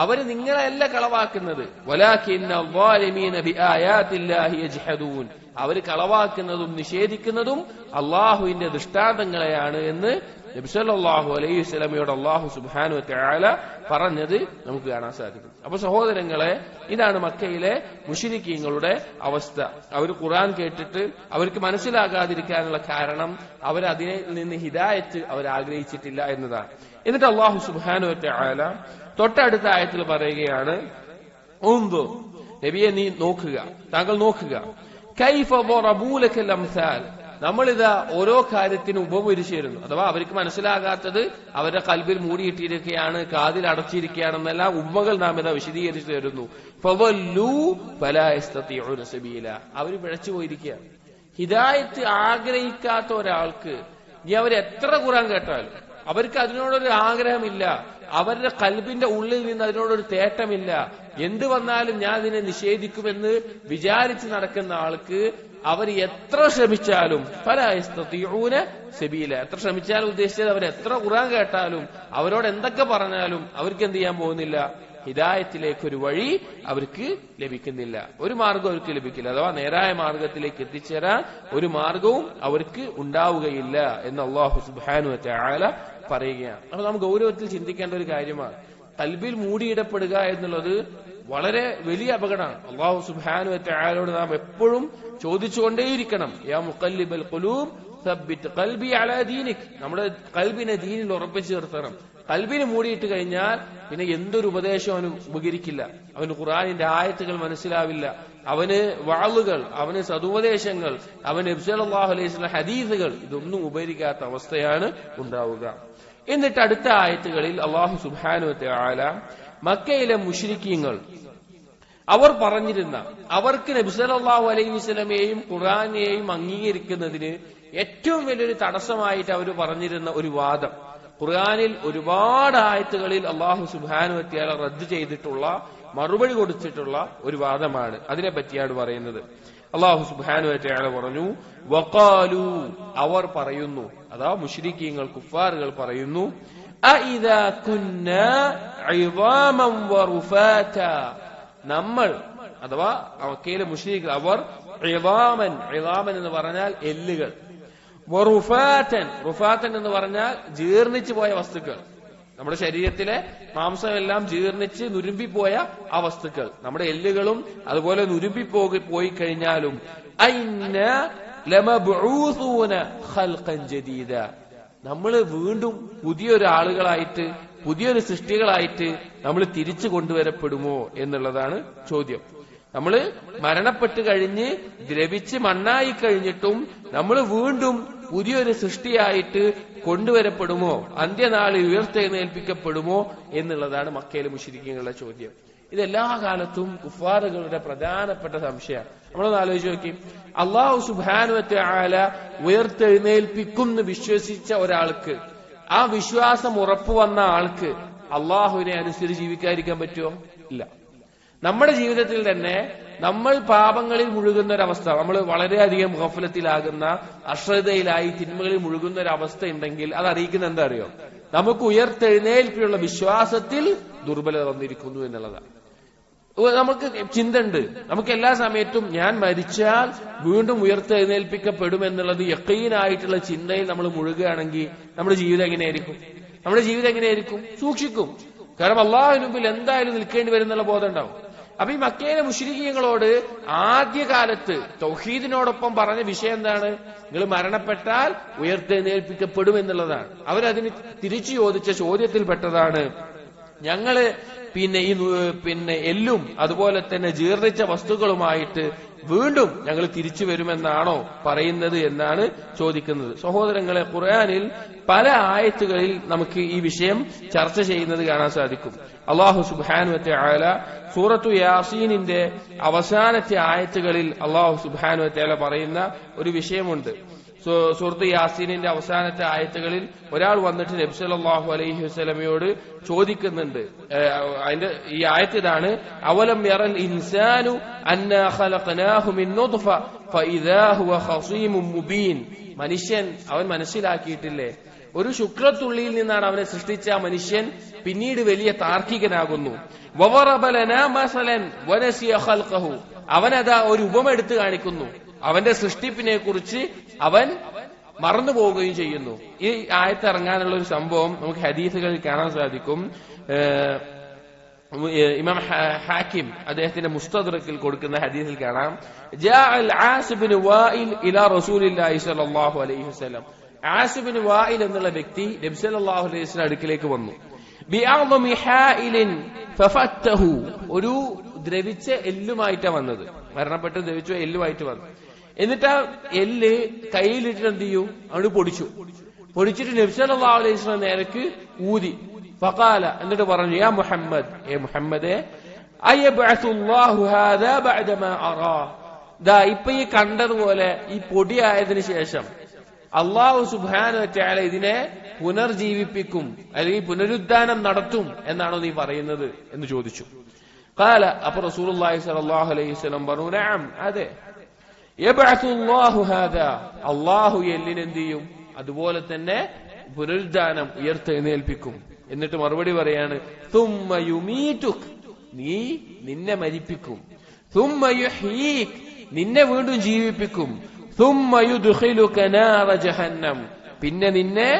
അവർ നിങ്ങളെയല്ല കളവാക്കുന്നത്. വലാകിന്ന അസ്സാലിമീന ബിആയാതില്ലാഹി യജ്ഹദൂൻ, അവർ കളവാക്കുന്നതും നിഷേധിക്കുന്നതും അള്ളാഹുവിന്റെ ദൃഷ്ടാന്തങ്ങളെയാണ് എന്ന് നബി സല്ലല്ലാഹു അലൈഹി വസല്ലമയോട് അള്ളാഹു സുബ്ഹാനഹു വ തആല പറഞ്ഞത് നമുക്ക് കാണാൻ സാധിക്കും. അപ്പൊ സഹോദരങ്ങളെ, ഇതാണ് മക്കയിലെ മുശ്രിക്കീങ്ങളുടെ അവസ്ഥ. അവർ ഖുർആൻ കേട്ടിട്ട് അവർക്ക് മനസ്സിലാകാതിരിക്കാനുള്ള കാരണം അവരതിനെ നിന്ന് ഹിദായത്ത് അവർ ആഗ്രഹിച്ചിട്ടില്ല എന്നതാണ്. എന്നിട്ട് അള്ളാഹു സുബ്ഹാനഹു വ തആല തൊട്ടടുത്ത ആയത്തിൽ പറയുകയാണ്, ഉൻദുർ, നബിയെ നീ നോക്കുക, താങ്കൾ നോക്കുക, കൈഫ ളറബൂ ലകൽ അംസാൽ, നമ്മളിതാ ഓരോ കാര്യത്തിനും ഉപമരിച്ചിരുന്നു. അഥവാ അവർക്ക് മനസ്സിലാകാത്തത് അവരുടെ കൽബിൽ മൂടിയിട്ടിരിക്കുകയാണ്, കാതിൽ അടച്ചിരിക്കുകയാണെന്നെല്ലാം ഉമ്മകൾ നാം ഇതാ വിശദീകരിച്ചു തരുന്നു. ഫവല്ലൂ ഫലാ യസ്തതിഊന സബീല, അവർ പിഴച്ചു പോയിരിക്കുകയാണ്. ഹിദായത്ത് ആഗ്രഹിക്കാത്ത ഒരാൾക്ക് ഇനി അവർ എത്ര ഖുർആൻ കേട്ടാലും അവർക്ക് അതിനോടൊരു ആഗ്രഹമില്ല. അവരുടെ കൽബിന്റെ ഉള്ളിൽ നിന്ന് അതിനോടൊരു തേട്ടമില്ല, എന്ത് വന്നാലും ഞാൻ അതിനെ നിഷേധിക്കുമെന്ന് വിചാരിച്ച് നടക്കുന്ന ആൾക്ക് അവർ എത്ര ശ്രമിച്ചാലും സബീല, എത്ര ശ്രമിച്ചാലും ഉദ്ദേശിച്ചത് അവർ എത്ര ഖുർആൻ കേട്ടാലും അവരോട് എന്തൊക്കെ പറഞ്ഞാലും അവർക്ക് എന്ത് ചെയ്യാൻ പോകുന്നില്ല, ഹിദായത്തിലേക്ക് ഒരു വഴി അവർക്ക് ലഭിക്കുന്നില്ല, ഒരു മാർഗം അവർക്ക് ലഭിക്കില്ല. അഥവാ നേരായ മാർഗത്തിലേക്ക് എത്തിച്ചേരാൻ ഒരു മാർഗവും അവർക്ക് ഉണ്ടാവുകയില്ല എന്ന് അല്ലാഹു സുബ്ഹാനഹു വ തആല പറയുകയാണ്. അപ്പൊ നാം ഗൗരവത്തിൽ ചിന്തിക്കേണ്ട ഒരു കാര്യമാണ്. ഖൽബിൽ മൂടിയിടപ്പെടുക എന്നുള്ളത് വളരെ വലിയ അപകടമാണ്. അല്ലാഹു സുബ്ഹാനഹു വ തആലയോട് നാം എപ്പോഴും ചോദിച്ചുകൊണ്ടേയിരിക്കണം, യാ മുഖല്ലിബൽ ഖുലൂബ് സബ്ബിത് ഖൽബി അലാ ദീനിക്. നമ്മുടെ ഖൽബിനെ ദീനിൽ ഉറപ്പിച്ചു നിർത്തണം. ഖൽബിനെ മൂടിയിട്ട് കഴിഞ്ഞാൽ പിന്നെ എന്തൊരു ഉപദേശവും അവന് ഉപകരിക്കില്ല. അവന് ഖുർആനിന്റെ ആയത്തുകൾ മനസ്സിലാവില്ല, അവന് വഅളുകൾ, അവന് സദുപദേശങ്ങൾ, അവന് നബി സല്ലല്ലാഹു അലൈഹി വസല്ലം ഹദീസുകൾ, ഇതൊന്നും ഉപകരിക്കാത്ത അവസ്ഥയാണ് ഉണ്ടാവുക. എന്നിട്ട് അടുത്ത ആയത്തുകളിൽ അല്ലാഹു സുബ്ഹാനഹു വ തആല മക്കയിലെ മുശ്രിക്കീങ്ങൾ അവർ പറഞ്ഞിരുന്ന, അവർക്ക് നബി സല്ലല്ലാഹു അലൈഹി വസല്ലമയെയും ഖുർആനെയും അംഗീകരിക്കുന്നതിന് ഏറ്റവും വലിയൊരു തടസ്സമായിട്ട് അവർ പറഞ്ഞിരുന്ന ഒരു വാദം, ഖുർആനിൽ ഒരുപാട് ആയത്തുകളിൽ അല്ലാഹു സുബ്ഹാനഹു വ തആല റദ്ദ് ചെയ്തിട്ടുള്ള, മറുപടി കൊടുത്തിട്ടുള്ള ഒരു വാദമാണ്. അതിനെ പറ്റിയാണ് പറയുന്നത്. അല്ലാഹു സുബ്ഹാനഹു വ തആല പറഞ്ഞു, വഖാലു, അവർ പറയുന്നു, അതാ മുശ്രിക്കീങ്ങൾ, കുഫാറുകൾ പറയുന്നു, അഇദാ കുന്നാ ഇദാമൻ വറുഫാത, നമ്മൾ, അഥവാ മക്കയിലെ മുശ്രിക്കുകൾ, അവർ ഇദാമൻ, ഇദാമൻ എന്ന് പറഞ്ഞാൽ എല്ലുകൾ, വറുഫാതൻ, റുഫാതൻ എന്ന് പറഞ്ഞാൽ ജീർണിച്ചു പോയ വസ്തുക്കൾ, നമ്മുടെ ശരീരത്തിലെ മാംസമെല്ലാം ജീർണിച്ച് നുരുമ്പിപ്പോയ ആ വസ്തുക്കൾ, നമ്മുടെ എല്ലുകളും അതുപോലെ പോയി കഴിഞ്ഞാലും അയ്ന ലമബ്ഊസൂന ഖൽഖൻ ജദീദ, നമ്മൾ വീണ്ടും പുതിയൊരു ആളുകളായിട്ട്, പുതിയൊരു സൃഷ്ടികളായിട്ട് നമ്മൾ തിരിച്ചു കൊണ്ടുവരപ്പെടുമോ എന്നുള്ളതാണ് ചോദ്യം. നമ്മൾ മരണപ്പെട്ട് കഴിഞ്ഞ് ദ്രവിച്ച് മണ്ണായി കഴിഞ്ഞിട്ടും നമ്മൾ വീണ്ടും പുതിയൊരു സൃഷ്ടിയായിട്ട് കൊണ്ടുവരപ്പെടുമോ, അന്ത്യനാളിൽ ഉയർത്തെഴുന്നേൽപ്പിക്കപ്പെടുമോ എന്നുള്ളതാണ് മക്കയിലെ മുശ്രിക്കീങ്ങളുടെ ചോദ്യം. ഇതെല്ലാ കാലത്തും കുഫാറുകളുടെ പ്രധാനപ്പെട്ട സംശയമാണ്. നമ്മളൊന്ന് ആലോചിച്ച് നോക്കി, അല്ലാഹു സുബ്ഹാനഹു വ തആല ഉയർത്തെഴുന്നേൽപ്പിക്കുമെന്ന് വിശ്വസിച്ച ഒരാൾക്ക്, ആ വിശ്വാസം ഉറപ്പു വന്ന ആൾക്ക് അള്ളാഹുവിനെ അനുസരിച്ച് ജീവിക്കാതിരിക്കാൻ പറ്റുമോ? ഇല്ല. നമ്മുടെ ജീവിതത്തിൽ തന്നെ നമ്മൾ പാപങ്ങളിൽ മുഴുകുന്ന ഒരവസ്ഥ, നമ്മൾ വളരെയധികം ഗഫലത്തിലാകുന്ന, അശ്രദ്ധയിലായി തിന്മകളിൽ മുഴുകുന്ന ഒരു അവസ്ഥ ഉണ്ടെങ്കിൽ അത് അറിയിക്കുന്ന എന്താ അറിയോ? നമുക്ക് ഉയർത്തെഴുന്നേൽപ്പിനുള്ള വിശ്വാസത്തിൽ ദുർബലത വന്നിരിക്കുന്നു എന്നുള്ളതാണ്. നമുക്ക് ചിന്ത ഉണ്ട്, നമുക്ക് എല്ലാ സമയത്തും ഞാൻ മരിച്ചാൽ വീണ്ടും ഉയർത്തെഴുന്നേൽപ്പിക്കപ്പെടുമെന്നുള്ളത് യഖീനായിട്ടുള്ള ചിന്തയിൽ നമ്മൾ മുഴുകുകയാണെങ്കിൽ നമ്മുടെ ജീവിതം എങ്ങനെയായിരിക്കും? സൂക്ഷിക്കും. കാരണം അള്ളാഹുവിന് മുമ്പിൽ എന്തായാലും നിൽക്കേണ്ടി വരുന്നുള്ള ബോധം ഉണ്ടാവും. അപ്പൊ ഈ മക്കയിലെ മുശ്രിക്കീങ്ങളോട് ആദ്യകാലത്ത് തൗഹീദിനോടൊപ്പം പറഞ്ഞ വിഷയം എന്താണ്? നിങ്ങൾ മരണപ്പെട്ടാൽ ഉയർത്തെഴുന്നേൽപ്പിക്കപ്പെടും എന്നുള്ളതാണ്. അവരതിന് തിരിച്ചു ചോദിച്ച ചോദ്യത്തിൽപ്പെട്ടതാണ്, ഞങ്ങള് പിന്നെ എല്ലും അതുപോലെ തന്നെ ജീർണിച്ച വസ്തുക്കളുമായിട്ട് വീണ്ടും ഞങ്ങൾ തിരിച്ചു വരുമെന്നാണോ പറയുന്നത് എന്നാണ് ചോദിക്കുന്നത്. സഹോദരങ്ങളെ, ഖുർആനിൽ പല ആയത്തുകളിൽ നമുക്ക് ഈ വിഷയം ചർച്ച ചെയ്യുന്നത് കാണാൻ സാധിക്കും. അല്ലാഹു സുബ്ഹാനഹു വ തആല സൂറത്തു യാസീനിന്റെ അവസാനത്തെ ആയത്തുകളിൽ അല്ലാഹു സുബ്ഹാനഹു വ തആല പറയുന്ന ഒരു വിഷയമുണ്ട്. സൂറത്ത് യാസീനിന്റെ അവസാനത്തെ ആയത്തുകളിൽ ഒരാൾ വന്നിട്ട് നബി സല്ലല്ലാഹു അലൈഹി വസല്ലമയോട് ചോദിക്കുന്നുണ്ട്. അതിന്റെ ഈ ആയത്ത് ഇതാണ്, അവലം യറൽ ഇൻസാനു അന്നാ ഖലഖനാഹു മിൻ നുത്ഫ ഫഇദാ ഹുവ ഖസീമുൻ മുബീൻ. മനുഷ്യൻ അവൻ മനസ്സിലാക്കിയിട്ടില്ലേ, ഒരു ശുക്രത്തുള്ളിയിൽ നിന്നാണ് അവനെ സൃഷ്ടിച്ച ആ മനുഷ്യൻ പിന്നീട് വലിയ താർക്കികനാകുന്നു. വവറബ ലനാ മസലൻ വനസിയ ഖൽഖഹു, അവനതാ ഒരു ഉപമ എടുത്തു കാണിക്കുന്നു, അവന്റെ സൃഷ്ടിപ്പിനെ കുറിച്ച് അവൻ മറന്നു പോവുകയും ചെയ്യുന്നു. ഈ ആയത്ത് ഇറങ്ങാനുള്ള ഒരു സംഭവം നമുക്ക് ഹദീസുകളിൽ കാണാൻ സാധിക്കും. ഇമാം ഹാക്കിം അദ്ദേഹത്തിന്റെ മുസ്തദ്റക്കിൽ കൊടുക്കുന്ന ഹദീസിൽ കാണാം, ജാഅൽ ആസിബ് ഇബ്നു വാഇൽ ഇലാ റസൂലില്ലാഹി സ്വല്ലല്ലാഹു അലൈഹി വസല്ലം. ആസിബ് ഇബ്നു വാഇൽ എന്നുള്ള വ്യക്തി നബി സല്ലല്ലാഹു അലൈഹി വസല്ലം അടുക്കിലേക്ക് വന്നു. ബിഅഅ്ളമി ഹായിലിൻ ഫഫത്തഹു, ഒരു ദ്രവിച്ച എല്ലുമായിട്ടാണ് വന്നത്, മരണപ്പെട്ട് ദ്രവിച്ച എല്ലുമായിട്ട് വന്നു. എന്നിട്ട് ആ എല്ല് കയ്യിലിട്ടിട്ട് എന്ത് ചെയ്യും, അവിടെ പൊടിച്ചിട്ട് നബി സല്ലല്ലാഹു അലൈഹി വസല്ലം നേരക്ക് ഊതി. ഫഖാല, എന്നിട്ട് പറഞ്ഞു, യാ മുഹമ്മദ്, മുഹമ്മദേ, അയബ്അസുല്ലാഹു ഹാദാ ബഅദ മാ അറാ, ദാ ഇപ്പൊ ഈ കണ്ടതുപോലെ ഈ പൊടിയായതിനു ശേഷം അള്ളാഹു സുബ്ഹാനഹു വ തആല ഇതിനെ പുനർജീവിപ്പിക്കും അല്ലെങ്കിൽ പുനരുദ്ധാനം നടത്തും എന്നാണോ നീ പറയുന്നത് എന്ന് ചോദിച്ചു. ഖാല, അപ്പോൾ റസൂലുള്ളാഹി സ്വല്ലല്ലാഹു അലൈഹി വസല്ലം പറഞ്ഞു, നഅം, അതെ, യബ്അസുല്ലാഹു ഹാദാ, അള്ളാഹു എല്ലിനെന്ത് ചെയ്യും, അതുപോലെ തന്നെ പുനരുദ്ധാനം ഉയർത്തെഴുന്നേൽപ്പിക്കും. എന്നിട്ട് മറുപടി പറയാണ്, സുമ്മ യുമീതുക്, നിന്നെ മരിപ്പിക്കും, സുമ്മ യുഹ്യീക്, നിന്നെ വീണ്ടും ജീവിപ്പിക്കും, സുമ്മ യുദ്ഖിലുക നാറ ജഹന്നം, പിന്നെ നിന്നെ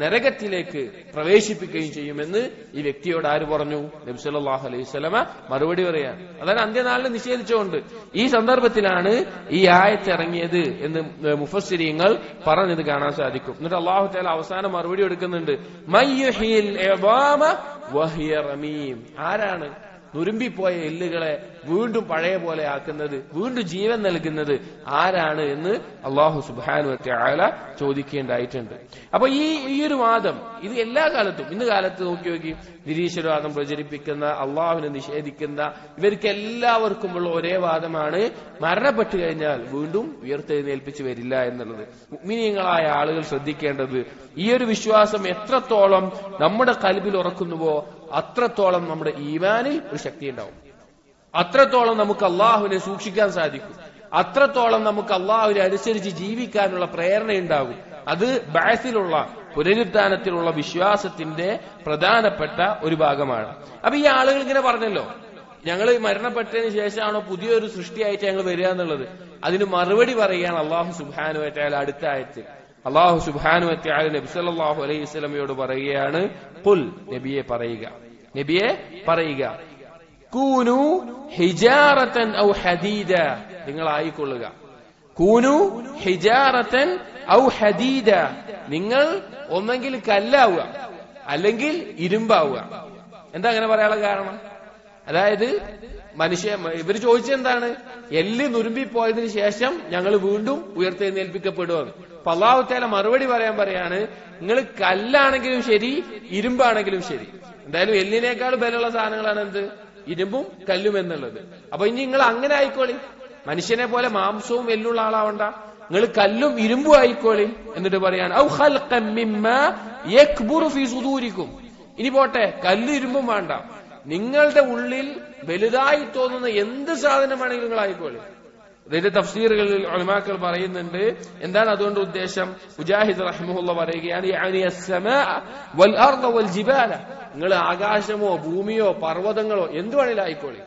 നരകത്തിലേക്ക് പ്രവേശിപ്പിക്കുകയും ചെയ്യുമെന്ന് ഈ വ്യക്തിയോട് ആര് പറഞ്ഞു? നബി സല്ലല്ലാഹു അലൈഹി വസല്ലമ മറുപടി പറയാൻ. അതാണ് അന്ത്യനാളിനെ നിഷേധിച്ചുകൊണ്ട്. ഈ സന്ദർഭത്തിലാണ് ഈ ആയത്ത് ഇറങ്ങിയത് എന്ന് മുഫസ്സിരീങ്ങൾ പറഞ്ഞത് കാണാൻ സാധിക്കും. എന്നിട്ട് അല്ലാഹു തആല അവസാനം മറുപടി കൊടുക്കുന്നുണ്ട്, മയ്യുഹിൽ ഇദാമ വഹിയ റമീം, ആരാണ് നുരുമ്പിപ്പോയ എല്ലുകളെ വീണ്ടും പഴയ പോലെ ആക്കുന്നത്, വീണ്ടും ജീവൻ നൽകുന്നത് ആരാണ് എന്ന് അല്ലാഹു സുബ്ഹാനഹു വ തആല ചോദിക്കേണ്ടതായിട്ടുണ്ട്. അപ്പൊ ഈ ഒരു വാദം ഇത് എല്ലാ കാലത്തും, ഇന്ന് കാലത്ത് നോക്കി നിരീശ്വരവാദം പ്രചരിപ്പിക്കുന്ന, അള്ളാഹുവിനെ നിഷേധിക്കുന്ന ഇവർക്ക് എല്ലാവർക്കുമുള്ള ഒരേ വാദമാണ്, മരണപ്പെട്ടു കഴിഞ്ഞാൽ വീണ്ടും ഉയർത്തെഴുന്നേൽപ്പിച്ച് വരില്ല എന്നുള്ളത്. മുഅ്മിനീങ്ങളായ ആളുകൾ ശ്രദ്ധിക്കേണ്ടത്, ഈ ഒരു വിശ്വാസം എത്രത്തോളം നമ്മുടെ ഖൽബിൽ ഉറക്കുന്നുവോ അത്രത്തോളം നമ്മുടെ ഈമാനിൽ ഒരു ശക്തി ഉണ്ടാവും, അത്രത്തോളം നമുക്ക് അള്ളാഹുവിനെ സൂക്ഷിക്കാൻ സാധിക്കും, അത്രത്തോളം നമുക്ക് അള്ളാഹുവിനെ അനുസരിച്ച് ജീവിക്കാനുള്ള പ്രേരണയുണ്ടാകും. അത് ബഅസിലുള്ള, പുനരുദ്ധാനത്തിലുള്ള വിശ്വാസത്തിന്റെ പ്രധാനപ്പെട്ട ഒരു ഭാഗമാണ്. അപ്പൊ ഈ ആളുകൾ ഇങ്ങനെ പറഞ്ഞല്ലോ, ഞങ്ങൾ മരണപ്പെട്ടതിന് ശേഷമാണോ പുതിയൊരു സൃഷ്ടിയായിട്ട് ഞങ്ങൾ വരിക എന്നുള്ളത്. അതിന് മറുപടി പറയുകയാണ് അല്ലാഹു സുബ്ഹാനഹു വ തആല അടുത്ത ആയത്തിൽ. അല്ലാഹു സുബ്ഹാനഹു വ തആല നബി സല്ലല്ലാഹു അലൈഹി വസല്ലമയോട് പറയുകയാണ്, ഖുൽ, നബിയെ പറയുക, കൂനു ഹിജാറതൻ ഔ ഹദീദ, നിങ്ങൾ ആയിക്കൊള്ളുക, കൂനു ഹിജാറതൻ ഔ ഹദീദ, നിങ്ങൾ ഒന്നെങ്കിൽ കല്ലാവുക അല്ലെങ്കിൽ ഇരുമ്പാവുക. എന്താ അങ്ങനെ പറയാനുള്ള കാരണം? അതായത് ഇവർ ചോദിച്ചെന്താണ്, എല്ല് നുരുമ്പിപ്പോയതിനു ശേഷം ഞങ്ങൾ വീണ്ടും ഉയർത്തെഴുന്നേൽപ്പിക്കപ്പെടുമെന്ന്. അപ്പൊ അല്ലാഹു തആല മറുപടി പറയാണ്, നിങ്ങൾ കല്ലാണെങ്കിലും ശരി ഇരുമ്പാണെങ്കിലും ശരി, എന്തായാലും എല്ലിനേക്കാൾ ബലമുള്ള സാധനങ്ങളാണ് എന്ത്, ഇരുമ്പും കല്ലും എന്നുള്ളത്. അപ്പൊ ഇനി നിങ്ങൾ അങ്ങനെ ആയിക്കോളി, മനുഷ്യനെ പോലെ മാംസവും എല്ലുള്ള ആളാവണ്ട, നിങ്ങൾ കല്ലും ഇരുമ്പും ആയിക്കോളി. എന്നിട്ട് പറയാണ്, ഔ ഖൽഖൻ മിമ്മാ യക്ബുറു ഫീ സുദൂരിക്കും, ഇനി പോട്ടെ, കല്ലും ഇരുമ്പും വേണ്ട, നിങ്ങളുടെ ഉള്ളിൽ വലുതായി തോന്നുന്ന എന്ത് സാധനമാണെങ്കിലും നിങ്ങൾ ആയിക്കോളി. ഇതിന്റെ തഫ്സീറുകളിൽ ഉലമാക്കൾ പറയുന്നുണ്ട്, എന്താണ് അതുകൊണ്ട് ഉദ്ദേശം? മുജാഹിദ് റഹിമഹുല്ലാഹ് പറയുകയാണ്, യഅനി അസ്സമാ വൽ അർദ വൽ ജിബാല, നിങ്ങൾ ആകാശമോ ഭൂമിയോ പർവ്വതങ്ങളോ എന്ത് വേണേലും ആയിക്കോളി.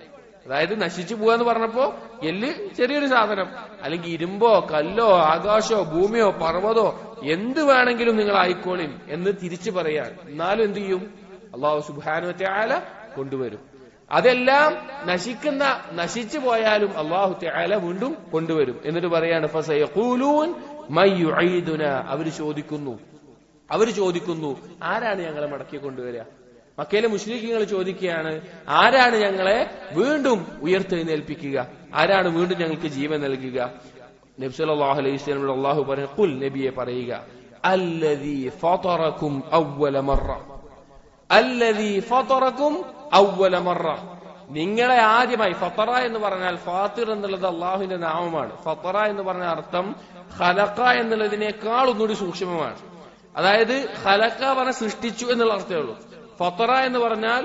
അതായത് നശിച്ചു പോവാന്ന് പറഞ്ഞപ്പോ എല്ല് ചെറിയൊരു സാധനം, അല്ലെങ്കിൽ ഇരുമ്പോ കല്ലോ ആകാശോ ഭൂമിയോ പർവ്വതോ എന്ത് വേണമെങ്കിലും നിങ്ങൾ ആയിക്കോളിൻ എന്ന് തിരിച്ചു പറയാൻ. എന്നാലും എന്ത് ചെയ്യും? അല്ലാഹു സുബ്ഹാനഹു വ തആല കൊണ്ടുവരും. അതെല്ലാം നശിച്ചു പോയാലും അല്ലാഹു തആല വീണ്ടും കൊണ്ടുവരും. എന്നിട്ട് പറയാണ്, ഫസയഖൂലൂൻ മയ്യുഈദുനാ, അവർ ചോദിക്കുന്നു ആരാണ് ഞങ്ങളെ മടക്കി കൊണ്ടുവരിക? മക്കയിലെ മുശ്രിക്കുകൾ ചോദിക്കുകയാണ്, ആരാണ് ഞങ്ങളെ വീണ്ടും ഉയർത്തെഴുന്നേൽപ്പിക്കുക, ആരാണ് വീണ്ടും ഞങ്ങൾക്ക് ജീവൻ നൽകുക? നബി സല്ലല്ലാഹു അലൈഹി വസല്ലം അല്ലാഹു പറഞ്ഞു, ഖുൽ, നബിയെ പറയുക, അല്ലദീ ഫതറകും അവ്വല മറ, അല്ലദീ ഫതറകും അവ്വല മറ, നിങ്ങളെ ആദ്യമായി. ഫതറ എന്ന് പറഞ്ഞാൽ, ഫാത്തിർ എന്നുള്ളത് അള്ളാഹുവിന്റെ നാമമാണ്. ഫതറ എന്ന് പറഞ്ഞ അർത്ഥം ഖലഖ എന്നുള്ളതിനേക്കാൾ ഒന്നുകൂടി സൂക്ഷ്മമാണ്. അതായത് ഖലഖ പറഞ്ഞ സൃഷ്ടിച്ചു എന്നുള്ള അർത്ഥമേ ഉള്ളൂ. ഫതറ എന്ന് പറഞ്ഞാൽ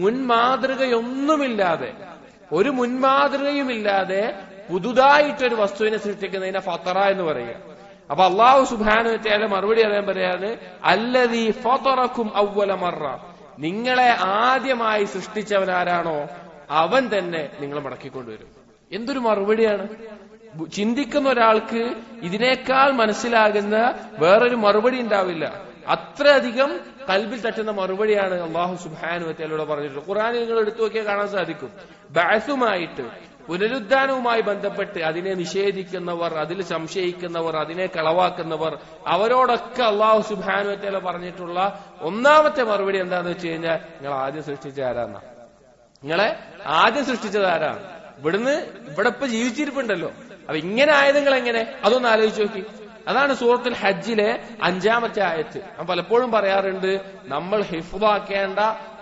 മുൻമാതൃകയൊന്നുമില്ലാതെ, ഒരു മുൻമാതൃകയുമില്ലാതെ പുതുതായിട്ടൊരു വസ്തുവിനെ സൃഷ്ടിക്കുന്നതിനെ ഫതറ എന്ന് പറയുക. അപ്പൊ അല്ലാഹു സുബ്ഹാനഹു വ തആല മറുപടി പറയാൻ പറയാണ്, അല്ലദീ ഫതറകും അവ്വല മറ, നിങ്ങളെ ആദ്യമായി സൃഷ്ടിച്ചവനാരാണോ അവൻ തന്നെ നിങ്ങളെ മടക്കിക്കൊണ്ടുവരും. എന്തൊരു മറുപടിയാണ്! ചിന്തിക്കുന്ന ഒരാൾക്ക് ഇതിനേക്കാൾ മനസ്സിലാകുന്ന വേറൊരു മറുപടി ഉണ്ടാവില്ല. അത്രയധികം കൽബിൽ തട്ടുന്ന മറുപടിയാണ് അല്ലാഹു സുബ്ഹാനഹു വ തആലയോട് പറഞ്ഞിട്ടുള്ളത്. ഖുർആനിൽ നിങ്ങൾ എടുത്തു നോക്കിയാൽ കാണാൻ സാധിക്കും, ബഅസുമായിട്ട്, പുനരുദ്ധാനവുമായി ബന്ധപ്പെട്ട് അതിനെ നിഷേധിക്കുന്നവർ, അതിൽ സംശയിക്കുന്നവർ, അതിനെ കളവാക്കുന്നവർ, അവരോടൊക്കെ അല്ലാഹു സുബ്ഹാനഹു വ തആല പറഞ്ഞിട്ടുള്ള ഒന്നാമത്തെ മറുപടി എന്താന്ന് വെച്ച് കഴിഞ്ഞാൽ, നിങ്ങൾ ആദ്യം സൃഷ്ടിച്ച ആരാന്നാ, നിങ്ങളെ ആദ്യം സൃഷ്ടിച്ചത് ആരാണ്? ഇവിടെ ഇപ്പൊ ജീവിച്ചിരിപ്പുണ്ടല്ലോ, അപ്പൊ ഇങ്ങനെ ആയത് നിങ്ങൾ എങ്ങനെ? അതൊന്ന് ആലോചിച്ച് നോക്കി. അതാണ് സൂറത്തുൽ ഹജ്ജിലെ 5-ാമത്തെ ആയത്ത്. ഞാൻ പലപ്പോഴും പറയാറുണ്ട്, നമ്മൾ ഹിഫ്ളാക്കേണ്ട,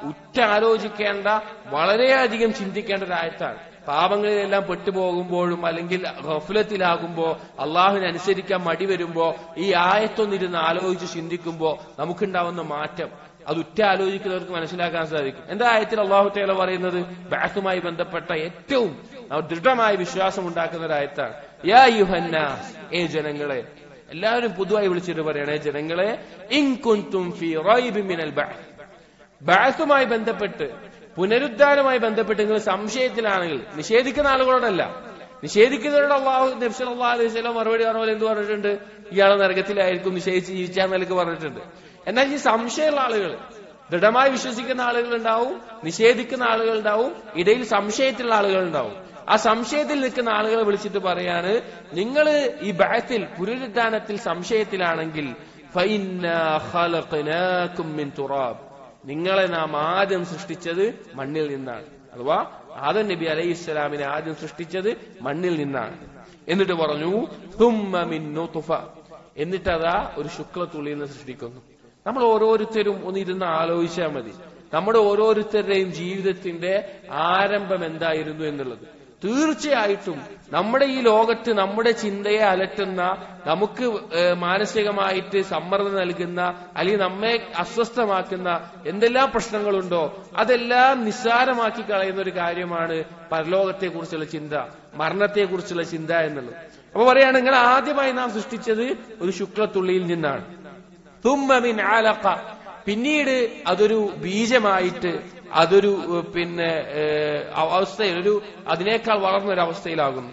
ഉറ്റാലോചിക്കേണ്ട, വളരെയധികം ചിന്തിക്കേണ്ട ഒരു ആയത്താണ്. പാപങ്ങളിലെല്ലാം പെട്ടുപോകുമ്പോഴും അല്ലെങ്കിൽ ഗഫ്ലത്തിലാകുമ്പോ അള്ളാഹുവിനെ അനുസരിക്കാൻ മടി വരുമ്പോ ഈ ആയത്തൊന്നിരുന്ന് ആലോചിച്ച് ചിന്തിക്കുമ്പോ നമുക്കുണ്ടാവുന്ന മാറ്റം അത് ആലോചിക്കുന്നവർക്ക് മനസ്സിലാക്കാൻ സാധിക്കും. എന്താ ആയത്തിൽ അള്ളാഹു തആല പറയുന്നത്? ബഅസുമായി ബന്ധപ്പെട്ട ഏറ്റവും ദൃഢമായ വിശ്വാസം ഉണ്ടാക്കുന്ന ഒരു ആയത്താണ്. യാ അയ്യുഹന്നാസ്, ജനങ്ങളെ. എല്ലാവരും പൊതുവായി വിളിച്ചിട്ട് പറയണേ, ജനങ്ങളെ, ഇൻ കുൻതും ഫീ റൈബിൻ മിനൽ ബഅസ്, ബഅസുമായി ബന്ധപ്പെട്ട് പുനരുദ്ധാനവുമായി ബന്ധപ്പെട്ട് നിങ്ങൾ സംശയത്തിലാണെങ്കിൽ, നിഷേധിക്കുന്ന ആളുകളോടല്ല, നിഷേധിക്കുന്നവരോട് അള്ളാഹു നബി സല്ലല്ലാഹു അലൈഹി വസല്ലം മറുപടി പറഞ്ഞ പോലെ എന്ത് പറഞ്ഞിട്ടുണ്ട്? ഇയാളെ നരകത്തിലായിരിക്കും നിഷേധിച്ച് ജീവിച്ചാൽ നിലക്ക് പറഞ്ഞിട്ടുണ്ട്. എന്നാൽ ഈ സംശയമുള്ള ആളുകൾ, ദൃഢമായി വിശ്വസിക്കുന്ന ആളുകൾ ഉണ്ടാവും, നിഷേധിക്കുന്ന ആളുകൾ ഉണ്ടാവും, ഇടയിൽ സംശയത്തിലുള്ള ആളുകൾ ഉണ്ടാവും. ആ സംശയത്തിൽ നിൽക്കുന്ന ആളുകളെ വിളിച്ചിട്ട് പറയാണ്, നിങ്ങൾ ഈ ബഅത്തിൽ പുനരുദ്ധാനത്തിൽ സംശയത്തിലാണെങ്കിൽ ഫഇന്നാ ഖലഖനാകും മിൻ തുറാബ്, നിങ്ങളെ നാം ആദ്യം സൃഷ്ടിച്ചത് മണ്ണിൽ നിന്നാണ്. അഥവാ ആദം നബി അലൈഹിസ്സലാമിനെ ആദ്യം സൃഷ്ടിച്ചത് മണ്ണിൽ നിന്നാണ്. എന്നിട്ട് പറഞ്ഞു സുമ്മ മിൻ നുത്ഫ, എന്നിട്ടതാ ഒരു ശുക്ലത്തുള്ളിയിൽ നിന്ന് സൃഷ്ടിക്കുന്നു. നമ്മൾ ഓരോരുത്തരും ഒന്നിരുന്ന് ആലോചിച്ചാൽ മതി, നമ്മുടെ ഓരോരുത്തരുടെയും ജീവിതത്തിന്റെ ആരംഭം എന്തായിരുന്നു എന്നുള്ളത്. തീർച്ചയായിട്ടും നമ്മുടെ ഈ ലോകത്ത് നമ്മുടെ ചിന്തയെ അലട്ടുന്ന, നമുക്ക് മാനസികമായിട്ട് സമ്മർദ്ദം നൽകുന്ന, അല്ലെങ്കിൽ നമ്മെ അസ്വസ്ഥമാക്കുന്ന എന്തെല്ലാം പ്രശ്നങ്ങളുണ്ടോ അതെല്ലാം നിസ്സാരമാക്കി കളയുന്ന ഒരു കാര്യമാണ് പരലോകത്തെക്കുറിച്ചുള്ള ചിന്ത, മരണത്തെക്കുറിച്ചുള്ള ചിന്ത എന്നുള്ളത്. അപ്പൊ പറയാണ്, നിങ്ങൾ ആദ്യമായി നാം സൃഷ്ടിച്ചത് ഒരു ശുക്ലത്തുള്ളിയിൽ നിന്നാണ്. തുമ്മ മിൻ അലഖ, പിന്നീട് അതൊരു ബീജമായിട്ട് അതൊരു അവസ്ഥയിൽ ഒരു അതിനേക്കാൾ വളർന്നൊരവസ്ഥയിലാകുന്നു.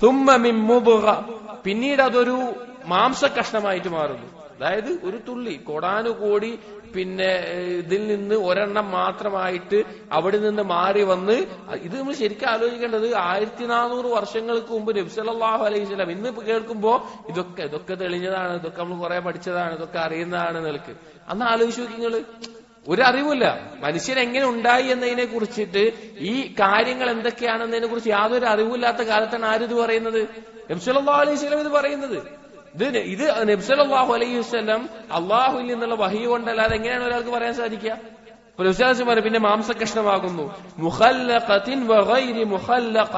തുമ്മ മിൻ മുബ്ഗ, പിന്നീട് അതൊരു മാംസകഷ്ണമായിട്ട് മാറുന്നു. അതായത് ഒരു തുള്ളി കോടാനുകോടി ഇതിൽ നിന്ന് ഒരെണ്ണം മാത്രമായിട്ട് അവിടെ നിന്ന് മാറി വന്ന്, ഇത് നമ്മൾ ശരിക്കും ആലോചിക്കേണ്ടത് 1400 വർഷങ്ങൾക്ക് മുമ്പ് നബി സല്ലല്ലാഹു അലൈഹി വസല്ലം. ഇന്ന് കേൾക്കുമ്പോ ഇതൊക്കെ തെളിഞ്ഞതാണ്, ഇതൊക്കെ നമ്മൾ കുറെ പഠിച്ചതാണ്, ഇതൊക്കെ അറിയുന്നതാണ് നിലക്ക്. അന്ന് ആലോചിച്ച് നോക്കി നിങ്ങള്, ഒരു അറിവില്ല മനുഷ്യൻ എങ്ങനെ ഉണ്ടായി എന്നതിനെ കുറിച്ചിട്ട്, ഈ കാര്യങ്ങൾ എന്തൊക്കെയാണെന്നതിനെ കുറിച്ച് യാതൊരു അറിവില്ലാത്ത കാലത്താണ് ആരിത് പറയുന്നത്? നബി സല്ലല്ലാഹു അലൈഹി വസല്ലം ഇത് പറയുന്നത്. ഇത് നബി സല്ലല്ലാഹു അലൈഹി വസല്ലം അള്ളാഹുവിൽ നിന്നുള്ള വഹി കൊണ്ടല്ലാതെ എങ്ങനെയാണ് ഒരാൾക്ക് പറയാൻ സാധിക്കുക? പിന്നെ മാംസകഷ്ണമാകുന്നു. മുഖല്ലഖത്തിൻ വഗൈരി മുഖല്ലഖ,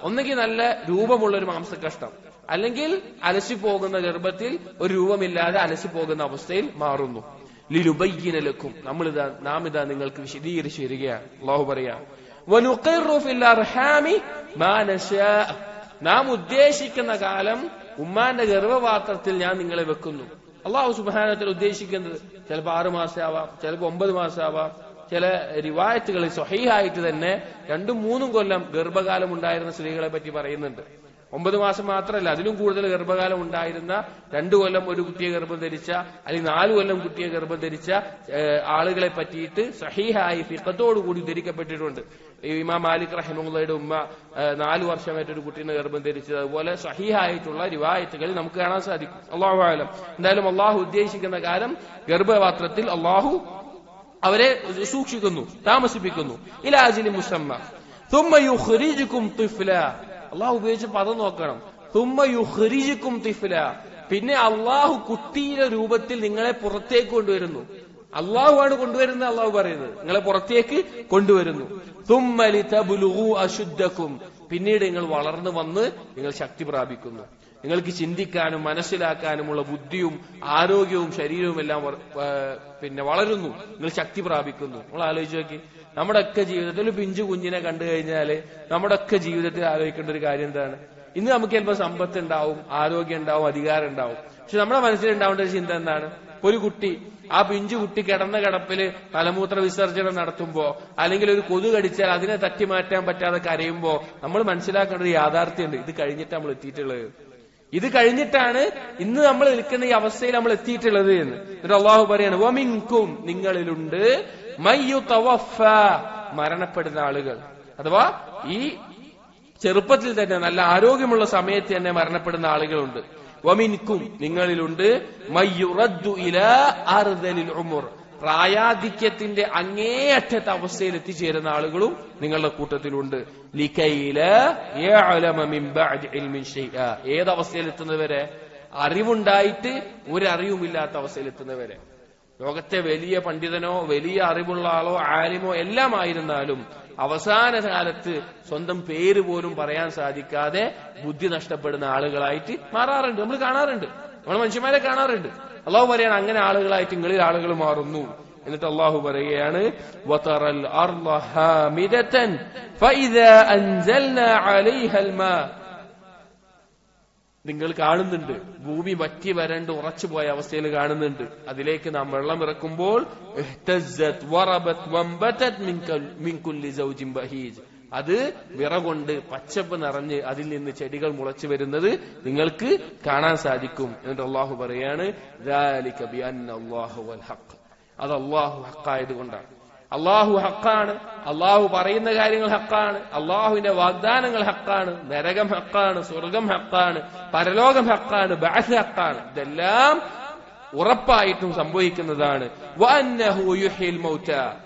ഒന്നുകിൽ നല്ല രൂപമുള്ള ഒരു മാംസകഷ്ണം, അല്ലെങ്കിൽ അലസിപ്പോകുന്ന ഗർഭത്തിൽ ഒരു രൂപമില്ലാതെ അലസിപ്പോകുന്ന അവസ്ഥയിൽ മാറുന്നു. ലിലുബയ്യിന ലക്കും, നാം ഇതാ നിങ്ങൾക്ക് വിശദീകരിച്ചു തരികയാണ്. അല്ലാഹു പറയാ, വനുഖിറു ഫിൽ അർഹാമി മാ നശാ, നാം ഉദ്ദേശിക്കുന്ന കാലം ഉമ്മാന്റെ ഗർഭപാത്രത്തിൽ ഞാൻ നിങ്ങളെ വെക്കുന്നു. അല്ലാഹു സുബ്ഹാനഹു വ തആല ഉദ്ദേശിക്കുന്നത് ചിലപ്പോൾ 6 മാസം ആവാം, ചിലപ്പോൾ 9 മാസം ആവാം. ചില റിവായത്തുകളിൽ സ്വഹീഹായിട്ട് തന്നെ 2-3 കൊല്ലം ഗർഭകാലം ഉണ്ടായിരുന്ന സ്ത്രീകളെ പറ്റി പറയുന്നുണ്ട്. 9 മാസം മാത്രമല്ല, അതിലും കൂടുതൽ ഗർഭകാലം ഉണ്ടായിരുന്ന, 2 കൊല്ലം ഒരു കുട്ടിയെ ഗർഭം ധരിച്ച, അല്ലെങ്കിൽ 4 കൊല്ലം കുട്ടിയെ ഗർഭം ധരിച്ച ആളുകളെ പറ്റിയിട്ട് സഹീഹായി ഫിഖത്തോടുകൂടി ധരിക്കപ്പെട്ടിട്ടുണ്ട്. ഇമാം മാലിക് റഹിമഹുള്ളയുടെ ഉമ്മ 4 വർഷമായിട്ട് ഒരു കുട്ടീനെ ഗർഭം ധരിച്ചത്. അതുപോലെ സഹീഹായിട്ടുള്ള റിവായത്തുകളിൽ നമുക്ക് കാണാൻ സാധിക്കും. അല്ലാഹു അഅലം. എന്തായാലും അള്ളാഹു ഉദ്ദേശിക്കുന്ന കാലം ഗർഭപാത്രത്തിൽ അള്ളാഹു അവരെ സൂക്ഷിക്കുന്നു, താമസിപ്പിക്കുന്നു. ഇലാ അജ്ലിൻ മുസമ്മ ثم يخرجكم طفلا, അള്ളാഹു ഉപയോഗിച്ച പദം നോക്കണം. തുമ്മ യുഖ്രിജുക്കും തിഫ്ല, പിന്നെ അള്ളാഹു കുട്ടിയുടെ രൂപത്തിൽ നിങ്ങളെ പുറത്തേക്ക് കൊണ്ടുവരുന്നു. അള്ളാഹുവാണ് കൊണ്ടുവരുന്നത്. അള്ളാഹു പറയുന്നത് നിങ്ങളെ പുറത്തേക്ക് കൊണ്ടുവരുന്നു. തുമ്മ ലിതബ്ലുഗു അശുദ്ധക്കും, പിന്നീട് നിങ്ങൾ വളർന്നു വന്ന് നിങ്ങൾ ശക്തി പ്രാപിക്കുന്നു. നിങ്ങൾക്ക് ചിന്തിക്കാനും മനസ്സിലാക്കാനുമുള്ള ബുദ്ധിയും ആരോഗ്യവും ശരീരവും എല്ലാം വളരുന്നു, നിങ്ങൾ ശക്തി പ്രാപിക്കുന്നു. നിങ്ങൾ ആലോചിച്ച് നോക്കി, നമ്മുടെയൊക്കെ ജീവിതത്തിൽ ഒരു പിഞ്ചു കുഞ്ഞിനെ കണ്ടു കഴിഞ്ഞാല് നമ്മുടെയൊക്കെ ജീവിതത്തിൽ ആലോചിക്കേണ്ട ഒരു കാര്യം എന്താണ്? ഇന്ന് നമുക്ക് ചിലപ്പോൾ സമ്പത്ത് ഉണ്ടാവും, ആരോഗ്യം ഉണ്ടാവും, അധികാരം ഉണ്ടാവും. പക്ഷെ നമ്മുടെ മനസ്സിലുണ്ടാവേണ്ട ഒരു ചിന്ത എന്താണ്? ഒരു കുട്ടി, ആ പിഞ്ചു കുട്ടി കിടന്ന കിടപ്പില് മലമൂത്ര വിസർജനം നടത്തുമ്പോ, അല്ലെങ്കിൽ ഒരു കൊതു കടിച്ചാൽ അതിനെ തട്ടി മാറ്റാൻ പറ്റാതെ കരയുമ്പോ നമ്മൾ മനസ്സിലാക്കേണ്ട ഒരു യാഥാർത്ഥ്യമുണ്ട്. ഇത് കഴിഞ്ഞിട്ട് നമ്മൾ എത്തിയിട്ടുള്ളത്, ഇത് കഴിഞ്ഞിട്ടാണ് ഇന്ന് നമ്മൾ നിൽക്കുന്ന ഈ അവസ്ഥയിൽ നമ്മൾ എത്തിയിട്ടുള്ളത് എന്ന്. എന്നിട്ട് അള്ളാഹു പറയാണ്, വമിൻകും, നിങ്ങളിലുണ്ട്, മയ്യുതവഫ, മരണപ്പെടുന്ന ആളുകൾ. അഥവാ ഈ ചെറുപ്പത്തിൽ തന്നെ നല്ല ആരോഗ്യമുള്ള സമയത്ത് തന്നെ മരണപ്പെടുന്ന ആളുകളുണ്ട്. വമിൻകും, നിങ്ങളിലുണ്ട്, മയ്യുറദ്ദു ഇലാ അർദലിൽ ഉമർ, പ്രായാധിക്യത്തിന്റെ അങ്ങേയറ്റത്തെ അവസ്ഥയിൽ എത്തിച്ചേരുന്ന ആളുകളും നിങ്ങളുടെ കൂട്ടത്തിലുണ്ട്. ലികൈല യഅലമ മിൻ ബഅദി ഇൽമിൻ ഷൈഅ, ഏതവസ്ഥയിൽ എത്തുന്നവരെ? അറിവുണ്ടായിട്ട് ഒരറിവുമില്ലാത്ത അവസ്ഥയിൽ എത്തുന്നവരെ. ലോകത്തെ വലിയ പണ്ഡിതനോ വലിയ അറിവുള്ള ആളോ ആലിമോ എല്ലാം ആയിരുന്നാലും അവസാന കാലത്ത് സ്വന്തം പേര് പോലും പറയാൻ സാധിക്കാതെ ബുദ്ധി നഷ്ടപ്പെടുന്ന ആളുകളായിട്ട് മാറാറുണ്ട്. നമ്മൾ കാണാറുണ്ട്, നമ്മൾ മനുഷ്യന്മാരെ കാണാറുണ്ട്. അള്ളാഹു പറയാണ് അങ്ങനെ ആളുകളായിട്ട് നിങ്ങളിൽ ആളുകൾ മാറുന്നു. എന്നിട്ട് അള്ളാഹു പറയുകയാണ് വതറൽ അർള ഹാമിദതൻ ഫഇദാ അൻസൽനാ അലൈഹൽ മാ, നിങ്ങൾ കാണുന്നുണ്ട് ഭൂമി വറ്റി വരണ്ട് ഉറച്ചു പോയ അവസ്ഥയിൽ കാണുന്നുണ്ട്. അതിലേക്ക് നാം വെള്ളം ഇറക്കുമ്പോൾ അത് വിറകൊണ്ട് പച്ചപ്പ് നിറഞ്ഞ് അതിൽ നിന്ന് ചെടികൾ മുളച്ചു വരുന്നത് നിങ്ങൾക്ക് കാണാൻ സാധിക്കും. എന്നിട്ട് അള്ളാഹു പറയാണ് അത് അള്ളാഹു ഹക്കായതുകൊണ്ടാണ്. അള്ളാഹു ഹക്കാണ്, അള്ളാഹു പറയുന്ന കാര്യങ്ങൾ ഹക്കാണ്, അള്ളാഹുവിന്റെ വാഗ്ദാനങ്ങൾ ഹക്കാണ്, നരകം ഹക്കാണ്, സ്വർഗം ഹക്കാണ്, പരലോകം ഹക്കാണ്, ബഅസ് ഹക്കാണ്. ഇതെല്ലാം ഉറപ്പായിട്ടും സംഭവിക്കുന്നതാണ്.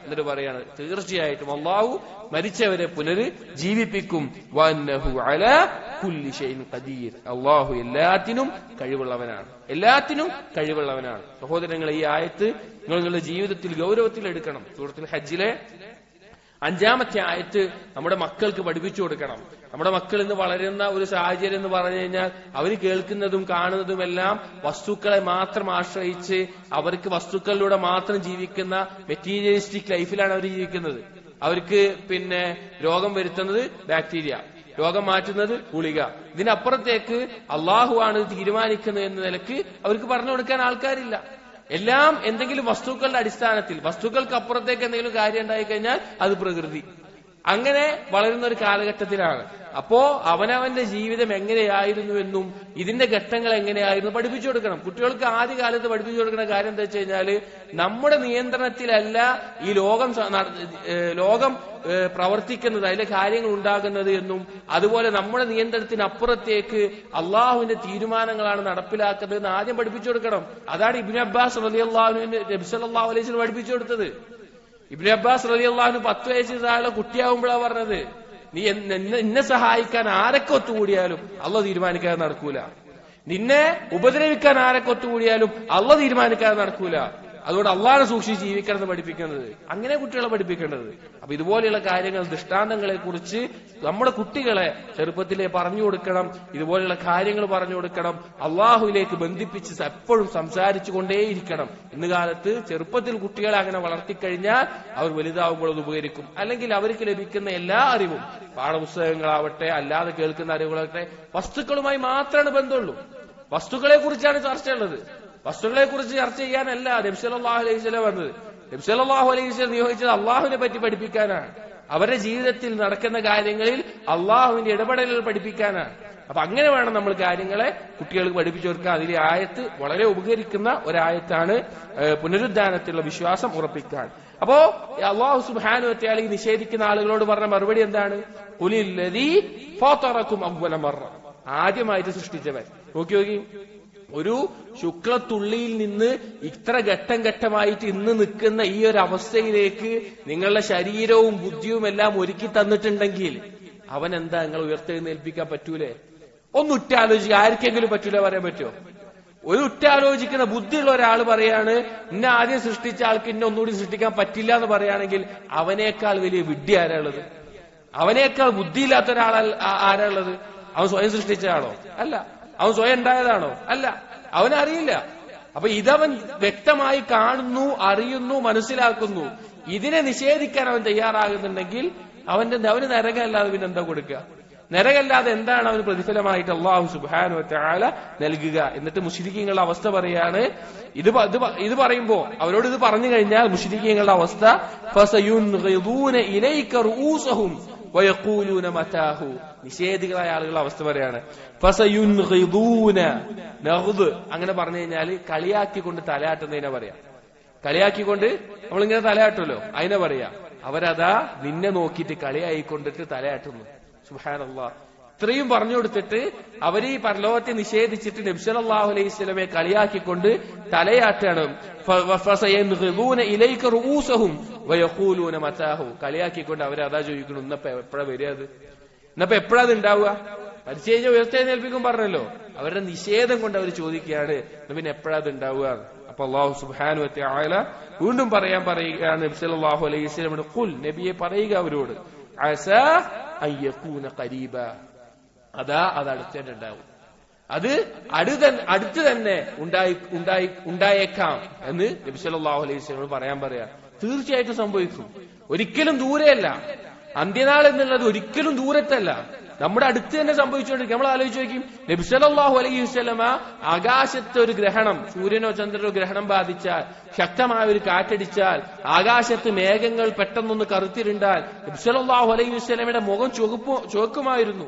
എന്നിട്ട് പറയാണ് തീർച്ചയായിട്ടും അള്ളാഹു മരിച്ചവരെ പുനരുജ്ജീവിപ്പിക്കും. അള്ളാഹു എല്ലാത്തിനും കഴിവുള്ളവനാണ്, എല്ലാത്തിനും കഴിവുള്ളവനാണ്. സഹോദരങ്ങളെ, ഈ ആയത്ത് നിങ്ങളുടെ ജീവിതത്തിൽ ഗൗരവത്തിൽ എടുക്കണം. സൂറത്തുൽ ഹജ്ജിലെ 5-ാമത്തെ ആയത്ത് നമ്മുടെ മക്കൾക്ക് പഠിപ്പിച്ചു കൊടുക്കണം. നമ്മുടെ മക്കൾ ഇന്ന് വളരുന്ന ഒരു സാഹചര്യം എന്ന് പറഞ്ഞു കഴിഞ്ഞാൽ അവർ കേൾക്കുന്നതും കാണുന്നതും എല്ലാം വസ്തുക്കളെ മാത്രം ആശ്രയിച്ച് അവർക്ക് വസ്തുക്കളിലൂടെ മാത്രം ജീവിക്കുന്ന മെറ്റീരിയലിസ്റ്റിക് ലൈഫിലാണ് അവർ ജീവിക്കുന്നത്. അവർക്ക് രോഗം വരുത്തുന്നത് ബാക്ടീരിയ, രോഗം മാറ്റുന്നത് ഗുളിക. ഇതിനപ്പുറത്തേക്ക് അള്ളാഹു ആണ് തീരുമാനിക്കുന്നത് എന്ന നിലക്ക് അവർക്ക് പറഞ്ഞു കൊടുക്കാൻ ആൾക്കാരില്ല. എല്ലാം എന്തെങ്കിലും വസ്തുക്കളുടെ അടിസ്ഥാനത്തിൽ, വസ്തുക്കൾക്ക് അപ്പുറത്തേക്ക് എന്തെങ്കിലും കാര്യം ഉണ്ടായി കഴിഞ്ഞാൽ അത് പ്രകൃതി. അങ്ങനെ വളരുന്ന ഒരു കാലഘട്ടത്തിലാണ്. അപ്പോ അവനവന്റെ ജീവിതം എങ്ങനെയായിരുന്നു എന്നും ഇതിന്റെ ഘട്ടങ്ങൾ എങ്ങനെയായിരുന്നു പഠിപ്പിച്ചു കൊടുക്കണം. കുട്ടികൾക്ക് ആദ്യ കാലത്ത് പഠിപ്പിച്ചു കൊടുക്കുന്ന കാര്യം എന്താ വെച്ച് കഴിഞ്ഞാല് നമ്മുടെ നിയന്ത്രണത്തിലല്ല ഈ ലോകം പ്രവർത്തിക്കുന്നത്, അതിലെ കാര്യങ്ങൾ ഉണ്ടാകുന്നത് എന്നും അതുപോലെ നമ്മുടെ നിയന്ത്രണത്തിനപ്പുറത്തേക്ക് അള്ളാഹുവിന്റെ തീരുമാനങ്ങളാണ് നടപ്പിലാക്കുന്നത് എന്ന് ആദ്യം പഠിപ്പിച്ചു കൊടുക്കണം. അതാണ് ഇബ്നു അബ്ബാസ് റളിയല്ലാഹുവിന് നബി സല്ലല്ലാഹു അലൈഹി വസല്ലം പഠിപ്പിച്ചു കൊടുത്തത്. ഇബ്നു അബ്ബാസ് റളിയല്ലാഹു 10 വയസ്സിൽ താഴെ കുട്ടിയാവുമ്പോഴാണ് പറഞ്ഞത്, നീ എന്നെ സഹായിക്കാൻ ആരൊക്കെ ഒത്തുകൂടിയാലും അള്ളാഹ് തീരുമാനിക്കാതെ നടക്കൂല, നിന്നെ ഉപദ്രവിക്കാൻ ആരൊക്കെ ഒത്തുകൂടിയാലും അള്ളാഹ് തീരുമാനിക്കാതെ നടക്കൂല, അതുകൊണ്ട് അള്ളാഹനെ സൂക്ഷിച്ച് ജീവിക്കണം എന്ന് പഠിപ്പിക്കുന്നത്. അങ്ങനെ കുട്ടികളെ പഠിപ്പിക്കേണ്ടത്. അപ്പൊ ഇതുപോലെയുള്ള കാര്യങ്ങൾ, ദൃഷ്ടാന്തങ്ങളെ കുറിച്ച് നമ്മുടെ കുട്ടികളെ ചെറുപ്പത്തിലെ പറഞ്ഞു കൊടുക്കണം. ഇതുപോലെയുള്ള കാര്യങ്ങൾ പറഞ്ഞു കൊടുക്കണം. അള്ളാഹുവിലേക്ക് ബന്ധിപ്പിച്ച് എപ്പോഴും സംസാരിച്ചു കൊണ്ടേയിരിക്കണം. ഇന്ന് കാലത്ത് ചെറുപ്പത്തിൽ കുട്ടികളെ അങ്ങനെ വളർത്തിക്കഴിഞ്ഞാൽ അവർ വലുതാവുമ്പോൾ അത് ഉപകരിക്കും. അല്ലെങ്കിൽ അവർക്ക് ലഭിക്കുന്ന എല്ലാ അറിവും, പാഠപുസ്തകങ്ങളാവട്ടെ അല്ലാതെ കേൾക്കുന്ന അറിവുകളാവട്ടെ, വസ്തുക്കളുമായി മാത്രമാണ് ബന്ധമുള്ളൂ. വസ്തുക്കളെ കുറിച്ചാണ് ചർച്ചയുള്ളത്. വസ്തുക്കളെ കുറിച്ച് ചർച്ച ചെയ്യാനല്ല നബി സല്ലല്ലാഹു അലൈഹി വസല്ലം വന്നത്. നബി സല്ലല്ലാഹു അലൈഹി വസല്ലം നിയോഗിച്ചത് അള്ളാഹുവിനെ പറ്റി പഠിപ്പിക്കാനാണ്. അവരുടെ ജീവിതത്തിൽ നടക്കുന്ന കാര്യങ്ങളിൽ അള്ളാഹുവിന്റെ ഇടപെടലുകൾ പഠിപ്പിക്കാനാണ്. അപ്പൊ അങ്ങനെ വേണം നമ്മൾ കാര്യങ്ങളെ കുട്ടികൾക്ക് പഠിപ്പിച്ചു കൊടുക്കാൻ. അതിലെ ആയത്ത് വളരെ ഉപകരിക്കുന്ന ഒരായത്താണ് പുനരുദ്ധാനത്തിലുള്ള വിശ്വാസം ഉറപ്പിക്കാൻ. അപ്പോ അള്ളാഹു സുബ്ഹാനഹു വ തആല നിഷേധിക്കുന്ന ആളുകളോട് പറഞ്ഞ മറുപടി എന്താണ്? ഖുലില്ലദീ ഫതറകും അവ്വല മറ, ആദ്യമായിട്ട് സൃഷ്ടിച്ചവൻ. നോക്കി ഒരു ശുക്ലത്തുള്ളിയിൽ നിന്ന് ഇത്ര ഘട്ടം ഘട്ടമായിട്ട് ഇന്ന് നിൽക്കുന്ന ഈ ഒരു അവസ്ഥയിലേക്ക് നിങ്ങളുടെ ശരീരവും ബുദ്ധിയും എല്ലാം ഒരുക്കി തന്നിട്ടുണ്ടെങ്കിൽ അവൻ എന്താ നിങ്ങൾ ഉയർത്തെഴുന്നേൽപ്പിക്കാൻ പറ്റൂലേ? ഒന്ന് ഉറ്റാലോചിക്കുക. ആർക്കെങ്കിലും പറ്റൂല പറയാൻ പറ്റുമോ? ഒരു ഉറ്റാലോചിക്കുന്ന ബുദ്ധിയുള്ള ഒരാൾ പറയാണ് ഇന്നെ ആദ്യം സൃഷ്ടിച്ച ആൾക്ക് ഇന്നെ ഒന്നുകൂടി സൃഷ്ടിക്കാൻ പറ്റില്ല എന്ന് പറയുകയാണെങ്കിൽ അവനേക്കാൾ വലിയ വിഡ്ഢി ആരാളുള്ളത്? അവനേക്കാൾ ബുദ്ധിയില്ലാത്ത ഒരാൾ ആരാളുള്ളത്? അവൻ സ്വയം സൃഷ്ടിച്ച ആളോ? അല്ല. അവൻ സ്വയം ഉണ്ടായതാണോ? അല്ല. അവനറിയില്ല. അപ്പൊ ഇതവൻ വ്യക്തമായി കാണുന്നു, അറിയുന്നു, മനസ്സിലാക്കുന്നു. ഇതിനെ നിഷേധിക്കാൻ അവൻ തയ്യാറാകുന്നുണ്ടെങ്കിൽ അവന് നരകമല്ലാതെ പിന്നെ എന്താ കൊടുക്കുക? നരകമല്ലാതെ എന്താണ് അവന് പ്രതിഫലമായിട്ട് അല്ലാഹു സുബ്ഹാനഹു വ തആല നൽകുക? എന്നിട്ട് മുശ്രിക്കീങ്ങളുടെ അവസ്ഥ പറയാണ്. ഇത് പറയുമ്പോ അവരോട് ഇത് പറഞ്ഞു കഴിഞ്ഞാൽ മുശ്രിക്കീങ്ങളുടെ അവസ്ഥ ഫസയുൻഗിദൂന ഇലൈക റൂസഹും വയഖൂലൂന മതാഹു, നിഷേധികളായ ആളുകളുടെ അവസ്ഥ പറയാണ്. ഫസയുൻഗിദൂന നഗ്ദ്, അങ്ങനെ പറഞ്ഞു കഴിഞ്ഞാല് കളിയാക്കിക്കൊണ്ട് തലയാട്ടുന്നതിനെ പറയാം. കളിയാക്കിക്കൊണ്ട് നമ്മളിങ്ങനെ തലയാട്ടുമല്ലോ, അതിനെ പറയാ. അവരതാ നിന്നെ നോക്കിയിട്ട് കളിയായിക്കൊണ്ടിട്ട് തലയാട്ടുന്നു. സുബ്ഹാനല്ലാഹ്. ഇത്രയും പറഞ്ഞു കൊടുത്തിട്ട് അവര് ഈ പരലോകത്തെ നിഷേധിച്ചിട്ട് നബി സല്ലല്ലാഹു അലൈഹി വസല്ലമയെ കളിയാക്കിക്കൊണ്ട് തലയാട്ടാണ്. ഫസയൻഗിദൂന ഇലൈക റൂസഹും വയഖൂലൂന മതാഹു, കളിയാക്കിക്കൊണ്ട് അവരതാ ചോദിക്കുന്നു, ഇന്നപ്പോ എപ്പോഴാ വരിക? അത് ഇന്നപ്പോ എപ്പോഴാ അത് ഉണ്ടാവുക? മരിച്ചു കഴിഞ്ഞാൽ ഉയർത്തെഴുന്നേൽപ്പിക്കും പറഞ്ഞല്ലോ. അവരുടെ നിഷേധം കൊണ്ട് അവർ ചോദിക്കുകയാണ് പിന്നെ എപ്പോഴാ അത് ഉണ്ടാവുക? അപ്പൊ അല്ലാഹു സുബ്ഹാനഹു വ തആല വീണ്ടും പറയുകയാണ് നബി സല്ലല്ലാഹു അലൈഹി വസല്ലമയോട്, ഖുൽ, നബിയെ പറയുക അവരോട്, അസാ അയ്യകൂന ഖരീബ, അതാ അത് അടുത്തുണ്ടാവും, അത് അടുത്ത് തന്നെ ഉണ്ടായേക്കാം എന്ന് നബി സല്ലല്ലാഹു അലൈഹി വസല്ലം പറയാ. തീർച്ചയായിട്ടും സംഭവിക്കും, ഒരിക്കലും ദൂരെയല്ല. അന്ത്യനാൾ എന്നുള്ളത് ഒരിക്കലും ദൂരത്തല്ല, നമ്മുടെ അടുത്ത് തന്നെ സംഭവിച്ചുകൊണ്ടിരിക്കും. നമ്മൾ ആലോചിച്ച് നോക്കും, നബി സല്ലല്ലാഹു അലൈഹി വസല്ലമ ആകാശത്തെ ഒരു ഗ്രഹണം, സൂര്യനോ ചന്ദ്രനോ ഗ്രഹണം ബാധിച്ചാൽ, ശക്തമായ ഒരു കാറ്റടിച്ചാൽ, ആകാശത്ത് മേഘങ്ങൾ പെട്ടെന്നൊന്ന് കറുത്തിരുണ്ടാൽ നബി സല്ലല്ലാഹു അലൈഹി വസല്ലമയുടെ മുഖം ചുവക്കുമായിരുന്നു,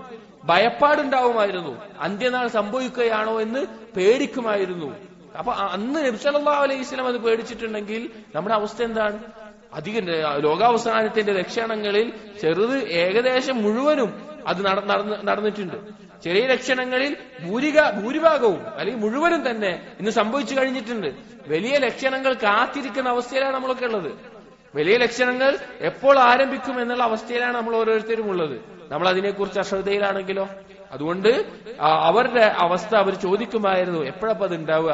ഭയപ്പാടുണ്ടാവുമായിരുന്നു, അന്ത്യനാൾ സംഭവിക്കുകയാണോ എന്ന് പേടിക്കുമായിരുന്നു. അപ്പൊ അന്ന് നബി സല്ലല്ലാഹു അലൈഹി വസല്ലം അത് പേടിച്ചിട്ടുണ്ടെങ്കിൽ നമ്മുടെ അവസ്ഥ എന്താണ്? അധികം ലോകാവസാനത്തിന്റെ ലക്ഷണങ്ങളിൽ ചെറുത് ഏകദേശം മുഴുവനും അത് നടന്നിട്ടുണ്ട്. ചെറിയ ലക്ഷണങ്ങളിൽ ഭൂരിഭാഗവും അല്ലെങ്കിൽ മുഴുവനും തന്നെ ഇന്ന് സംഭവിച്ചു കഴിഞ്ഞിട്ടുണ്ട്. വലിയ ലക്ഷണങ്ങൾ കാത്തിരിക്കുന്ന അവസ്ഥയിലാണ് നമ്മളൊക്കെ ഉള്ളത്. വലിയ ലക്ഷണങ്ങൾ എപ്പോൾ ആരംഭിക്കും എന്നുള്ള അവസ്ഥയിലാണ് നമ്മൾ ഓരോരുത്തരും ഉള്ളത്. നമ്മൾ അതിനെക്കുറിച്ച് അശ്രദ്ധയിലാണെങ്കിലോ? അതുകൊണ്ട് അവരുടെ അവസ്ഥ അവർ ചോദിക്കുമായിരുന്നു, എപ്പോഴപ്പോ അത് ഉണ്ടാവുക?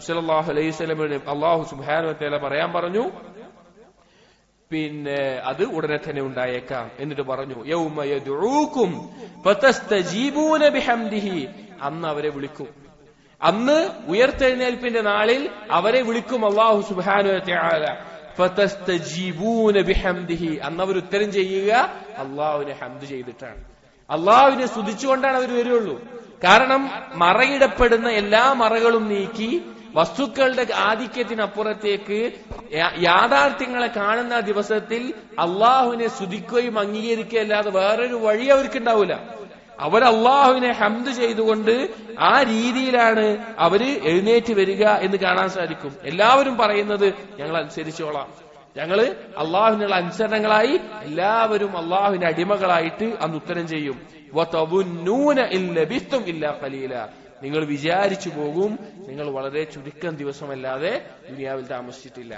സല്ലല്ലാഹു അലൈഹി വസല്ലമയോട് അല്ലാഹു സുബ്ഹാനഹു വ തആല പറയാൻ പറഞ്ഞു, പിന്നെ അത് ഉടനെ തന്നെ ഉണ്ടായേക്കാം. എന്നിട്ട് പറഞ്ഞു, യൗമ യദ്ഊകും ഫതസ്തജീബൂന ബിഹംദിഹി, അന്ന് അവരെ വിളിക്കും, അന്ന് ഉയർത്തെഴുന്നേൽപ്പിന്റെ നാളിൽ അവരെ വിളിക്കും അല്ലാഹു സുബ്ഹാനഹു വ തആല. ഫതസ്തജീബൂന ബിഹംദിഹി, അന്ന് അവർ ഉത്തരം ചെയ്യുക അല്ലാഹുവിനെ ഹംദ് ചെയ്തിട്ടാണ്, അല്ലാഹുവിനെ സ്തുതിച്ചുകൊണ്ടാണ് അവർ വരുള്ളൂ. കാരണം മറയിടപ്പെടുന്ന എല്ലാ മറകളും നീക്കി വസ്തുക്കളുടെ ആധിക്യത്തിനപ്പുറത്തേക്ക് യാഥാർത്ഥ്യങ്ങളെ കാണുന്ന ദിവസത്തിൽ അള്ളാഹുവിനെ സ്തുതിക്കുകയും അംഗീകരിക്കുകയും അല്ലാതെ വേറൊരു വഴി അവർക്കുണ്ടാവില്ല. അവർ അള്ളാഹുവിനെ ഹംദ് ചെയ്തുകൊണ്ട് ആ രീതിയിലാണ് അവര് എഴുന്നേറ്റ് വരിക എന്ന് കാണാൻ സാധിക്കും. എല്ലാവരും പറയുന്നത് ഞങ്ങൾ അനുസരിച്ചോളാം, ഞങ്ങള് അള്ളാഹുവിനുള്ള അനുസരണങ്ങളായി എല്ലാവരും അള്ളാഹുവിന്റെ അടിമകളായിട്ട് അന്ന് ഉത്തരം ചെയ്യും. നിങ്ങൾ വിചാരിച്ചു പോകും, നിങ്ങൾ വളരെ ചുരുക്കം ദിവസമല്ലാതെ ദുനിയാവിൽ താമസിച്ചിട്ടില്ല,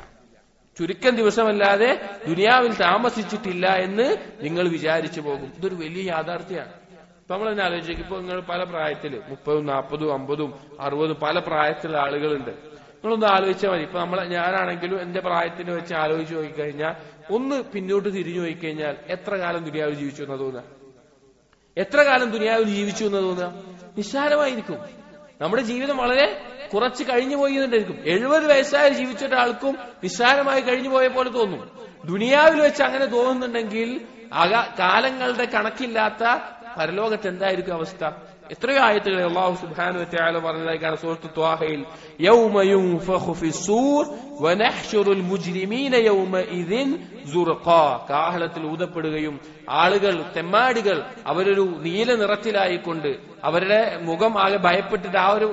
ചുരുക്കം ദിവസമല്ലാതെ ദുനിയാവിൽ താമസിച്ചിട്ടില്ല എന്ന് നിങ്ങൾ വിചാരിച്ചു പോകും. ഇതൊരു വലിയ യാഥാർത്ഥ്യമാണ്. ഇപ്പൊ നമ്മൾ തന്നെ ആലോചിക്കും, ഇപ്പൊ നിങ്ങൾ പല പ്രായത്തില് 30, 40, 50, 60 പല പ്രായത്തിലുള്ള ആളുകളുണ്ട്. നിങ്ങളൊന്ന് ആലോചിച്ചാൽ മതി. ഇപ്പൊ ഞാനാണെങ്കിലും എന്റെ പ്രായത്തിന് വെച്ച് ആലോചിച്ച് നോക്കിക്കഴിഞ്ഞാൽ, ഒന്ന് പിന്നോട്ട് തിരിഞ്ഞു നോക്കിക്കഴിഞ്ഞാൽ എത്ര കാലം ദുനിയാവിൽ ജീവിച്ചു എന്ന് തോന്നുക? എത്ര കാലം ദുനിയാവിൽ ജീവിച്ചു എന്ന് തോന്നുക? നിസ്സാരമായിരിക്കും. നമ്മുടെ ജീവിതം വളരെ കുറച്ച് കഴിഞ്ഞു പോയി എന്നുണ്ടായിരിക്കും. 70 വയസ്സായി ജീവിച്ച ഒരാൾക്കും നിസ്സാരമായി കഴിഞ്ഞു പോയ പോലെ തോന്നും. ദുനിയാവിൽ വെച്ച് അങ്ങനെ തോന്നുന്നുണ്ടെങ്കിൽ കാലങ്ങളുടെ കണക്കില്ലാത്ത പരലോകത്ത് എന്തായിരിക്കും അവസ്ഥ? എത്രയോ ആയത്തുകൾ അല്ലാഹു സുബ്ഹാനഹു വ തആല പറഞ്ഞതായി കാണാം സൂറത്ത് ത്വാഹയിൽ, യൗമ യുൻഫഖു ഫിസ്സൂർ വനഹ്ശുറുൽ മുജ്രിമീന യൗമഇദിൻ സുർഖാ, കാഹളത്തിൽ ഊതപ്പെടുകയും ആളുകൾ, തെമ്മാടികൾ അവരൊരു നീല നിറത്തിലായിക്കൊണ്ട് അവരുടെ മുഖം ആകെ ഭയപ്പെട്ടിട്ട് ആ ഒരു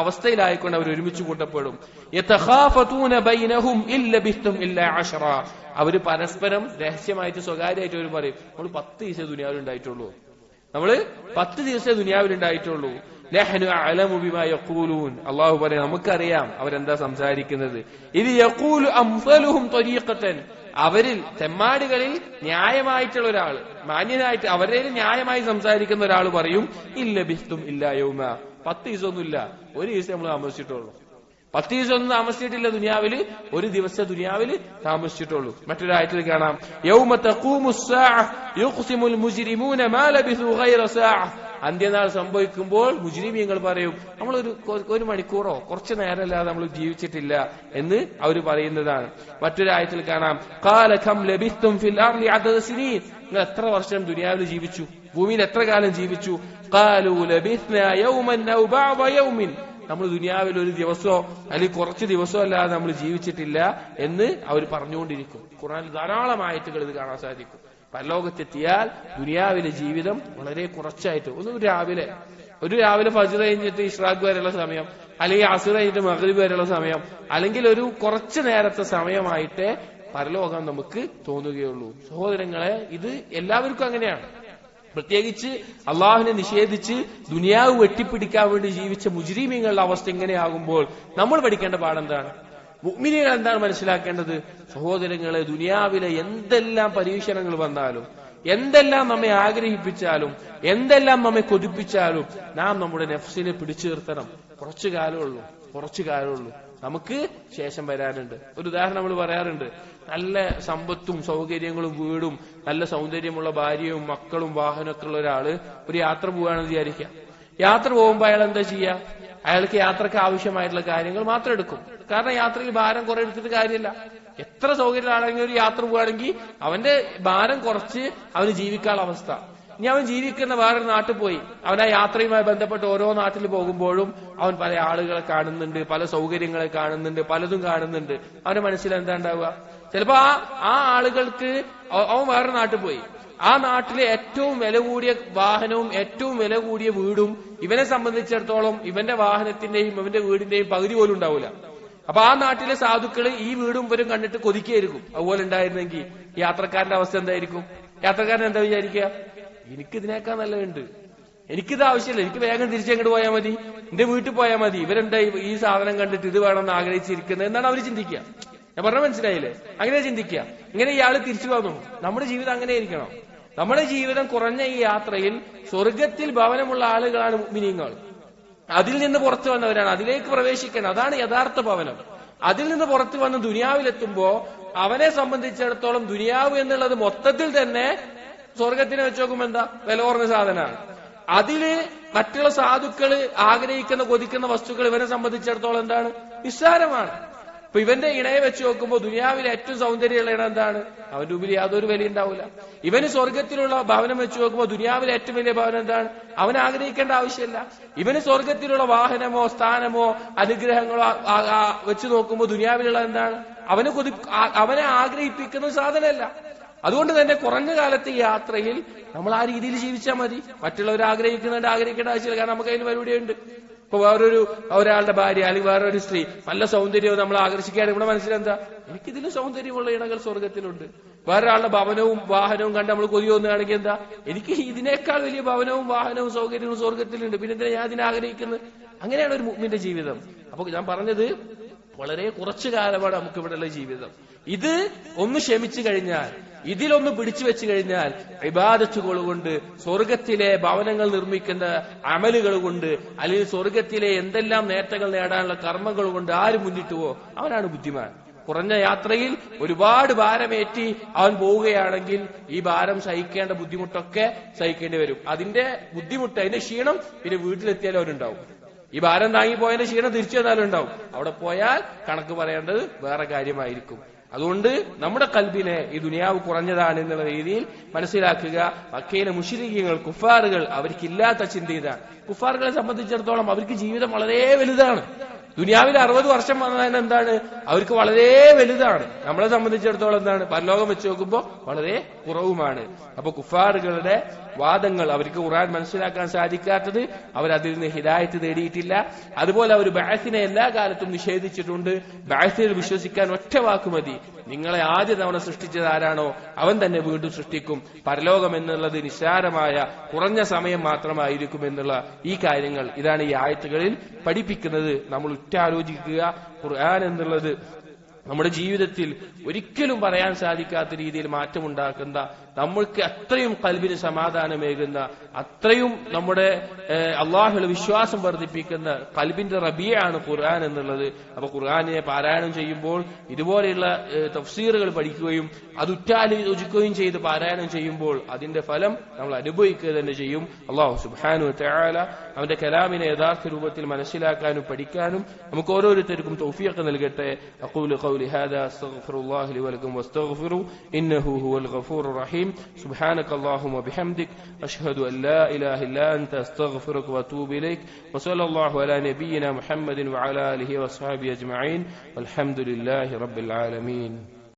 അവസ്ഥയിലായിക്കൊണ്ട് അവർ ഒരുമിച്ച് കൂട്ടപ്പെടും. യതഖാഫതൂന ബൈനഹും ഇല്ലബിസ്തും ഇല്ലാ അശ്റ, അവര് പരസ്പരം രഹസ്യമായിട്ട് സ്വകാര്യമായിട്ട് അവർ പറയും, നമ്മൾ 10 ദിവസം ദുനിയാവിൽ ഉണ്ടായിട്ടുള്ളൂ, നമ്മള് 10 ദിവസമേ ദുനിയാവിൽ ഉണ്ടായിട്ടുള്ളൂ. നഹ്നു അഅലമു ബിമാ യഖൂലൂൻ, അല്ലാഹു പറയും നമുക്കറിയാം അവരെന്താ സംസാരിക്കുന്നത്. ഇത് യഖൂലു അംസലുഹും ത്വരീഖതൻ, അവരിൽ തെമ്മാടികളിൽ ന്യായമായിട്ടുള്ള ഒരാള്, മാന്യനായിട്ട് അവരിൽ ന്യായമായി സംസാരിക്കുന്ന ഒരാൾ പറയും, ഇല്ല ബിസ്തും ഇല്ല യൗമ, 10 ദിവസമൊന്നുമില്ല, ഒരു ദിവസം നമ്മൾ താമസിച്ചിട്ടുള്ളൂ. 10 ദിവസം ഒന്നും താമസിച്ചിട്ടില്ല ദുനിയാവില്, ഒരു ദിവസം ദുനിയാവില് താമസിച്ചിട്ടുള്ളൂ. മറ്റൊരായത്തിൽ കാണാം, യൗമ തഖൂമുസ്സാഅ യുഖ്സിമുൽ മുജ്രിമൂന മാ ലബിസു ഗൈറ സാഅ, അന്ത്യനാൾ സംഭവിക്കുമ്പോൾ മുജ്രിമീങ്ങൾ പറയും, നമ്മളൊരു 1 മണിക്കൂറോ കുറച്ചു നേരമല്ലാതെ നമ്മൾ ജീവിച്ചിട്ടില്ല എന്ന് അവർ പറയുന്നതാണ്. മറ്റൊരായത്തിൽ കാണാം, ഖാല കം ലബിസ്തും ഫിൽ അർളി അദദ സിനീൻ, നിങ്ങൾ എത്ര വർഷം ദുനിയാവിൽ ജീവിച്ചു, ഭൂമിയിൽ എത്ര കാലം ജീവിച്ചു? ഖാലു ലബിസ്നാ യൗമൻ ഔ ബഅദ യൗമിൻ, നമ്മൾ ദുനിയാവിൽ ഒരു ദിവസമോ അല്ലെങ്കിൽ കുറച്ച് ദിവസമോ അല്ലാതെ നമ്മൾ ജീവിച്ചിട്ടില്ല എന്ന് അവർ പറഞ്ഞുകൊണ്ടിരിക്കും. ഖുർആനിൽ ധാരാളം ആയത്തുകൾ ഇത് കാണാൻ സാധിക്കും. പരലോകത്തെത്തിയാൽ ദുനിയാവിലെ ജീവിതം വളരെ കുറച്ചായിട്ട്, ഒരു രാവിലെ ഫജ്ർ കഴിഞ്ഞിട്ട് ഇഷ്റാഖ് വരെയുള്ള സമയം, അല്ലെങ്കിൽ അസ്ർ കഴിഞ്ഞിട്ട് മഗ്രിബ് വരെയുള്ള സമയം, അല്ലെങ്കിൽ ഒരു കുറച്ചു നേരത്തെ സമയമായിട്ട് പരലോകം നമുക്ക് തോന്നുകയുള്ളൂ. സഹോദരങ്ങളെ, ഇത് എല്ലാവർക്കും അങ്ങനെയാണ്. പ്രത്യേകിച്ച് അള്ളാഹുവിനെ നിഷേധിച്ച് ദുനിയാവ് വെട്ടിപ്പിടിക്കാൻ വേണ്ടി ജീവിച്ച മുജ്രിമീങ്ങളുടെ അവസ്ഥ ഇങ്ങനെയാകുമ്പോൾ നമ്മൾ പഠിക്കേണ്ട പാഠെന്താണ്? മുഅ്മിനീങ്ങൾ എന്താണ് മനസ്സിലാക്കേണ്ടത്? സഹോദരങ്ങളെ, ദുനിയാവിലെ എന്തെല്ലാം പരീക്ഷണങ്ങൾ വന്നാലും, എന്തെല്ലാം നമ്മെ ആഗ്രഹിപ്പിച്ചാലും, എന്തെല്ലാം നമ്മെ കൊതിപ്പിച്ചാലും നാം നമ്മുടെ നഫ്സിനെ പിടിച്ചു നിർത്തണം. കുറച്ചു കാലമുള്ളൂ. നമുക്ക് ശേഷം വരാനുണ്ട്. ഒരു ഉദാഹരണം നമ്മൾ പറയാറുണ്ട്. നല്ല സമ്പത്തും സൗകര്യങ്ങളും വീടും നല്ല സൗന്ദര്യമുള്ള ഭാര്യയും മക്കളും വാഹനമൊക്കെ ഉള്ള ഒരാള് ഒരു യാത്ര പോവുകയാണെന്ന് വിചാരിക്കുക. യാത്ര പോകുമ്പോൾ അയാൾ എന്താ ചെയ്യുക? അയാൾക്ക് യാത്രക്ക് ആവശ്യമായിട്ടുള്ള കാര്യങ്ങൾ മാത്രം എടുക്കും. കാരണം യാത്രയിൽ ഭാരം കുറെ എടുത്തിട്ട് കാര്യമില്ല. എത്ര സൗകര്യമാണെങ്കിൽ ഒരു യാത്ര പോവുകയാണെങ്കിൽ അവന്റെ ഭാരം കുറച്ച് അവന് ജീവിക്കാനുള്ള അവസ്ഥ. ഇനി അവൻ ജീവിക്കുന്ന വേറൊരു നാട്ടിൽ പോയി അവൻ ആ യാത്രയുമായി ബന്ധപ്പെട്ട് ഓരോ നാട്ടിൽ പോകുമ്പോഴും അവൻ പല ആളുകളെ കാണുന്നുണ്ട്, പല സൗകര്യങ്ങളെ കാണുന്നുണ്ട്, പലതും കാണുന്നുണ്ട്. അവന്റെ മനസ്സിൽ എന്താ ഉണ്ടാവുക? ചിലപ്പോ ആ ആളുകൾക്ക് അവൻ വേറൊരു നാട്ടിൽ പോയി, ആ നാട്ടിലെ ഏറ്റവും വില കൂടിയ വാഹനവും ഏറ്റവും വില കൂടിയ വീടും ഇവനെ സംബന്ധിച്ചിടത്തോളം ഇവന്റെ വാഹനത്തിന്റെയും ഇവന്റെ വീടിന്റെയും പകുതി പോലും ഉണ്ടാവില്ല. അപ്പൊ ആ നാട്ടിലെ സാധുക്കള് ഈ വീടും ഇവരും കണ്ടിട്ട് കൊതിക്കായിരിക്കും. അതുപോലെ ഉണ്ടായിരുന്നെങ്കിൽ യാത്രക്കാരന്റെ അവസ്ഥ എന്തായിരിക്കും? യാത്രക്കാരൻ എന്താ വിചാരിക്കുക? എനിക്കിതിനേക്കാൾ നല്ലതുണ്ട്, എനിക്കിത് ആവശ്യമില്ല, എനിക്ക് വേഗം തിരിച്ചങ്ങോട്ട് പോയാൽ മതി, എന്റെ വീട്ടിൽ പോയാൽ മതി, ഇവരെന്താ ഈ സാധനം കണ്ടിട്ട് ഇത് വേണമെന്ന് ആഗ്രഹിച്ചിരിക്കുന്നത് എന്നാണ് അവർ ചിന്തിക്കുക. ഞാൻ പറഞ്ഞ മനസ്സിലായില്ലേ? അങ്ങനെ ചിന്തിക്കുക. ഇങ്ങനെ ഇയാള് തിരിച്ചു വന്നു. നമ്മുടെ ജീവിതം അങ്ങനെ ആയിരിക്കണം. നമ്മുടെ ജീവിതം കുറഞ്ഞ ഈ യാത്രയിൽ സ്വർഗത്തിൽ ഭവനമുള്ള ആളുകളാണ് മുഅ്മിനീങ്ങൾ. അതിൽ നിന്ന് പുറത്തു വന്നവരാണ്, അതിലേക്ക് പ്രവേശിക്കണം. അതാണ് യഥാർത്ഥ ഭവനം. അതിൽ നിന്ന് പുറത്തു വന്ന് ദുനിയാവിലെത്തുമ്പോ അവനെ സംബന്ധിച്ചിടത്തോളം ദുനിയാവ് എന്നുള്ളത് മൊത്തത്തിൽ തന്നെ സ്വർഗത്തിനെ വെച്ച് നോക്കുമ്പോ എന്താ വില കുറഞ്ഞ സാധനമാണ്. അതില് മറ്റുള്ള സാധുക്കള് ആഗ്രഹിക്കുന്ന കൊതിക്കുന്ന വസ്തുക്കൾ ഇവനെ സംബന്ധിച്ചിടത്തോളം എന്താണ്? നിസ്സാരമാണ്. ഇപ്പൊ ഇവന്റെ ഇണയെ വെച്ച് നോക്കുമ്പോൾ ദുനിയാവിലെ ഏറ്റവും സൗന്ദര്യമുള്ള ഇണ എന്താണ്? അവന്റെ മുമ്പിൽ യാതൊരു വില ഉണ്ടാവില്ല. ഇവന് സ്വർഗത്തിലുള്ള ഭവനം വെച്ച് നോക്കുമ്പോൾ ദുനിയാവിലെ ഏറ്റവും വലിയ ഭവനം എന്താണ്? അവൻ ആഗ്രഹിക്കേണ്ട ആവശ്യമില്ല. ഇവന് സ്വർഗത്തിലുള്ള വാഹനമോ സ്ഥാനമോ അനുഗ്രഹങ്ങളോ വെച്ച് നോക്കുമ്പോൾ ദുനിയാവിലുള്ള എന്താണ്? അവനെ ആഗ്രഹിപ്പിക്കുന്ന സാധനമല്ല. അതുകൊണ്ട് തന്നെ കുറഞ്ഞ കാലത്തെ യാത്രയിൽ നമ്മൾ ആ രീതിയിൽ ജീവിച്ചാൽ മതി. മറ്റുള്ളവർ ആഗ്രഹിക്കേണ്ട ആവശ്യമില്ല. കാരണം നമുക്ക് അതിന് പരിപാടിയുണ്ട്. ഇപ്പൊ ഒരാളുടെ ഭാര്യ അല്ലെങ്കിൽ വേറൊരു സ്ത്രീ നല്ല സൗന്ദര്യവും നമ്മൾ ആകർഷിക്കുകയാണ്. നമ്മുടെ മനസ്സിലെന്താ? എനിക്കിതിലും സൗന്ദര്യമുള്ള ഇണകൾ സ്വർഗത്തിലുണ്ട്. വേറൊരാളുടെ ഭവനവും വാഹനവും കണ്ട് നമ്മൾ കൊതിയൊന്നുകയാണെങ്കിൽ എന്താ? എനിക്ക് ഇതിനേക്കാൾ വലിയ ഭവനവും വാഹനവും സൗകര്യവും സ്വർഗത്തിലുണ്ട്, പിന്നെ എന്തിനാ ഞാൻ ഇതിനെ ആഗ്രഹിക്കുന്നത്? അങ്ങനെയാണ് ഒരു മുഅ്മിന്റെ ജീവിതം. അപ്പൊ ഞാൻ പറഞ്ഞത് വളരെ കുറച്ചു കാലമാണ് നമുക്ക് ഇവിടെയുള്ള ജീവിതം. ഇത് ഒന്ന് ക്ഷമിച്ചു കഴിഞ്ഞാൽ, ഇതിലൊന്ന് പിടിച്ചു വെച്ചു കഴിഞ്ഞാൽ, ഇബാദത്തുകൾ കൊണ്ട് സ്വർഗത്തിലെ ഭവനങ്ങൾ നിർമ്മിക്കുന്ന അമലുകൾ കൊണ്ട് അല്ലെങ്കിൽ സ്വർഗത്തിലെ എന്തെല്ലാം നേട്ടങ്ങൾ നേടാനുള്ള കർമ്മങ്ങൾ കൊണ്ട് ആര് മുന്നിട്ടുവോ അവനാണ് ബുദ്ധിമാൻ. കുറഞ്ഞ യാത്രയിൽ ഒരുപാട് ഭാരമേറ്റി അവൻ പോവുകയാണെങ്കിൽ ഈ ഭാരം സഹിക്കേണ്ട ബുദ്ധിമുട്ടൊക്കെ സഹിക്കേണ്ടി വരും. അതിന്റെ ബുദ്ധിമുട്ട്, അതിന്റെ ക്ഷീണം പിന്നെ വീട്ടിലെത്തിയാലും അവരുണ്ടാവും. ഈ ഭാരം താങ്ങിപ്പോയതിന്റെ ക്ഷീണം തിരിച്ചു വന്നാലും ഉണ്ടാവും. അവിടെ പോയാൽ കണക്ക് പറയേണ്ടത് വേറെ കാര്യമായിരിക്കും. അതുകൊണ്ട് നമ്മുടെ കൽബിനെ ഈ ദുനിയാവ് കുറഞ്ഞതാണ് എന്നുള്ള രീതിയിൽ മനസ്സിലാക്കുക. മക്കയിലെ മുശ്രിക്കുകൾ, കുഫാറുകൾ, അവർക്കില്ലാത്ത ചിന്ത ഇതാണ്. കുഫാറുകളെ സംബന്ധിച്ചിടത്തോളം അവർക്ക് ജീവിതം വളരെ വലുതാണ്. ദുനിയാവിൽ 60 വർഷം വന്നതിന് എന്താണ്? അവർക്ക് വളരെ വലുതാണ്. നമ്മളെ സംബന്ധിച്ചിടത്തോളം എന്താണ്? പരലോകം വെച്ച് നോക്കുമ്പോൾ വളരെ കുറവുമാണ്. അപ്പൊ കുഫാറുകളുടെ വാദങ്ങൾ, അവർക്ക് ഖുർആൻ മനസ്സിലാക്കാൻ സാധിക്കാത്തത്, അവരതിൽ നിന്ന് ഹിദായത്ത് തേടിയിട്ടില്ല. അതുപോലെ അവർ ബഅസിനെ എല്ലാ കാലത്തും നിഷേധിച്ചിട്ടുണ്ട്. ബഅസിൽ വിശ്വസിക്കാൻ ഒറ്റ വാക്ക് മതി. നിങ്ങളെ ആദ്യ തവണ സൃഷ്ടിച്ചത് ആരാണോ അവൻ തന്നെ വീണ്ടും സൃഷ്ടിക്കും. പരലോകം എന്നുള്ളത് നിസ്സാരമായ കുറഞ്ഞ സമയം മാത്രമായിരിക്കും എന്നുള്ള ഈ കാര്യങ്ങൾ ഇതാണ് ഈ ആയത്തുകളിൽ പഠിപ്പിക്കുന്നത്. നമ്മൾ ഉറ്റാലോചിക്കുക. ഖുർആൻ എന്നുള്ളത് നമ്മുടെ ജീവിതത്തിൽ ഒരിക്കലും പറയാൻ സാധിക്കാത്ത രീതിയിൽ മാറ്റമുണ്ടാക്കുന്ന, നമ്മൾക്ക് അത്രയും കൽബിന് സമാധാനമേകുന്ന, അത്രയും നമ്മുടെ അള്ളാഹുവിൽ വിശ്വാസം വർദ്ധിപ്പിക്കുന്ന കൽബിന്റെ റബിയാണ് ഖുർആൻ എന്നുള്ളത്. അപ്പൊ ഖുർആനെ പാരായണം ചെയ്യുമ്പോൾ ഇതുപോലെയുള്ള തഫ്സീറുകൾ പഠിക്കുകയും അത് ഉറ്റാലോചിക്കുകയും ചെയ്ത് പാരായണം ചെയ്യുമ്പോൾ അതിന്റെ ഫലം നമ്മൾ അനുഭവിക്കുക തന്നെ ചെയ്യും. അള്ളാഹു സുബ്ഹാനഹു വ തആല അവന്റെ കലാമിനെ യഥാർത്ഥ രൂപത്തിൽ മനസ്സിലാക്കാനും പഠിക്കാനും നമുക്ക് ഓരോരുത്തർക്കും തൗഫീഖ് നൽകട്ടെ. അഖൂലു ഖൗലി ഹാദാ അസ്തഗ്ഫിറുല്ലാഹി ലി വലക്കും വസ്തഗ്ഫിറു ഇന്നഹു ഹുവൽ ഗഫൂറുർ റഹീം. سبحانك اللهم وبحمدك أشهد أن لا إله إلا أنت أستغفرك وأتوب إليك وصلى الله على نبينا محمد وعلى آله وصحبه أجمعين والحمد لله رب العالمين.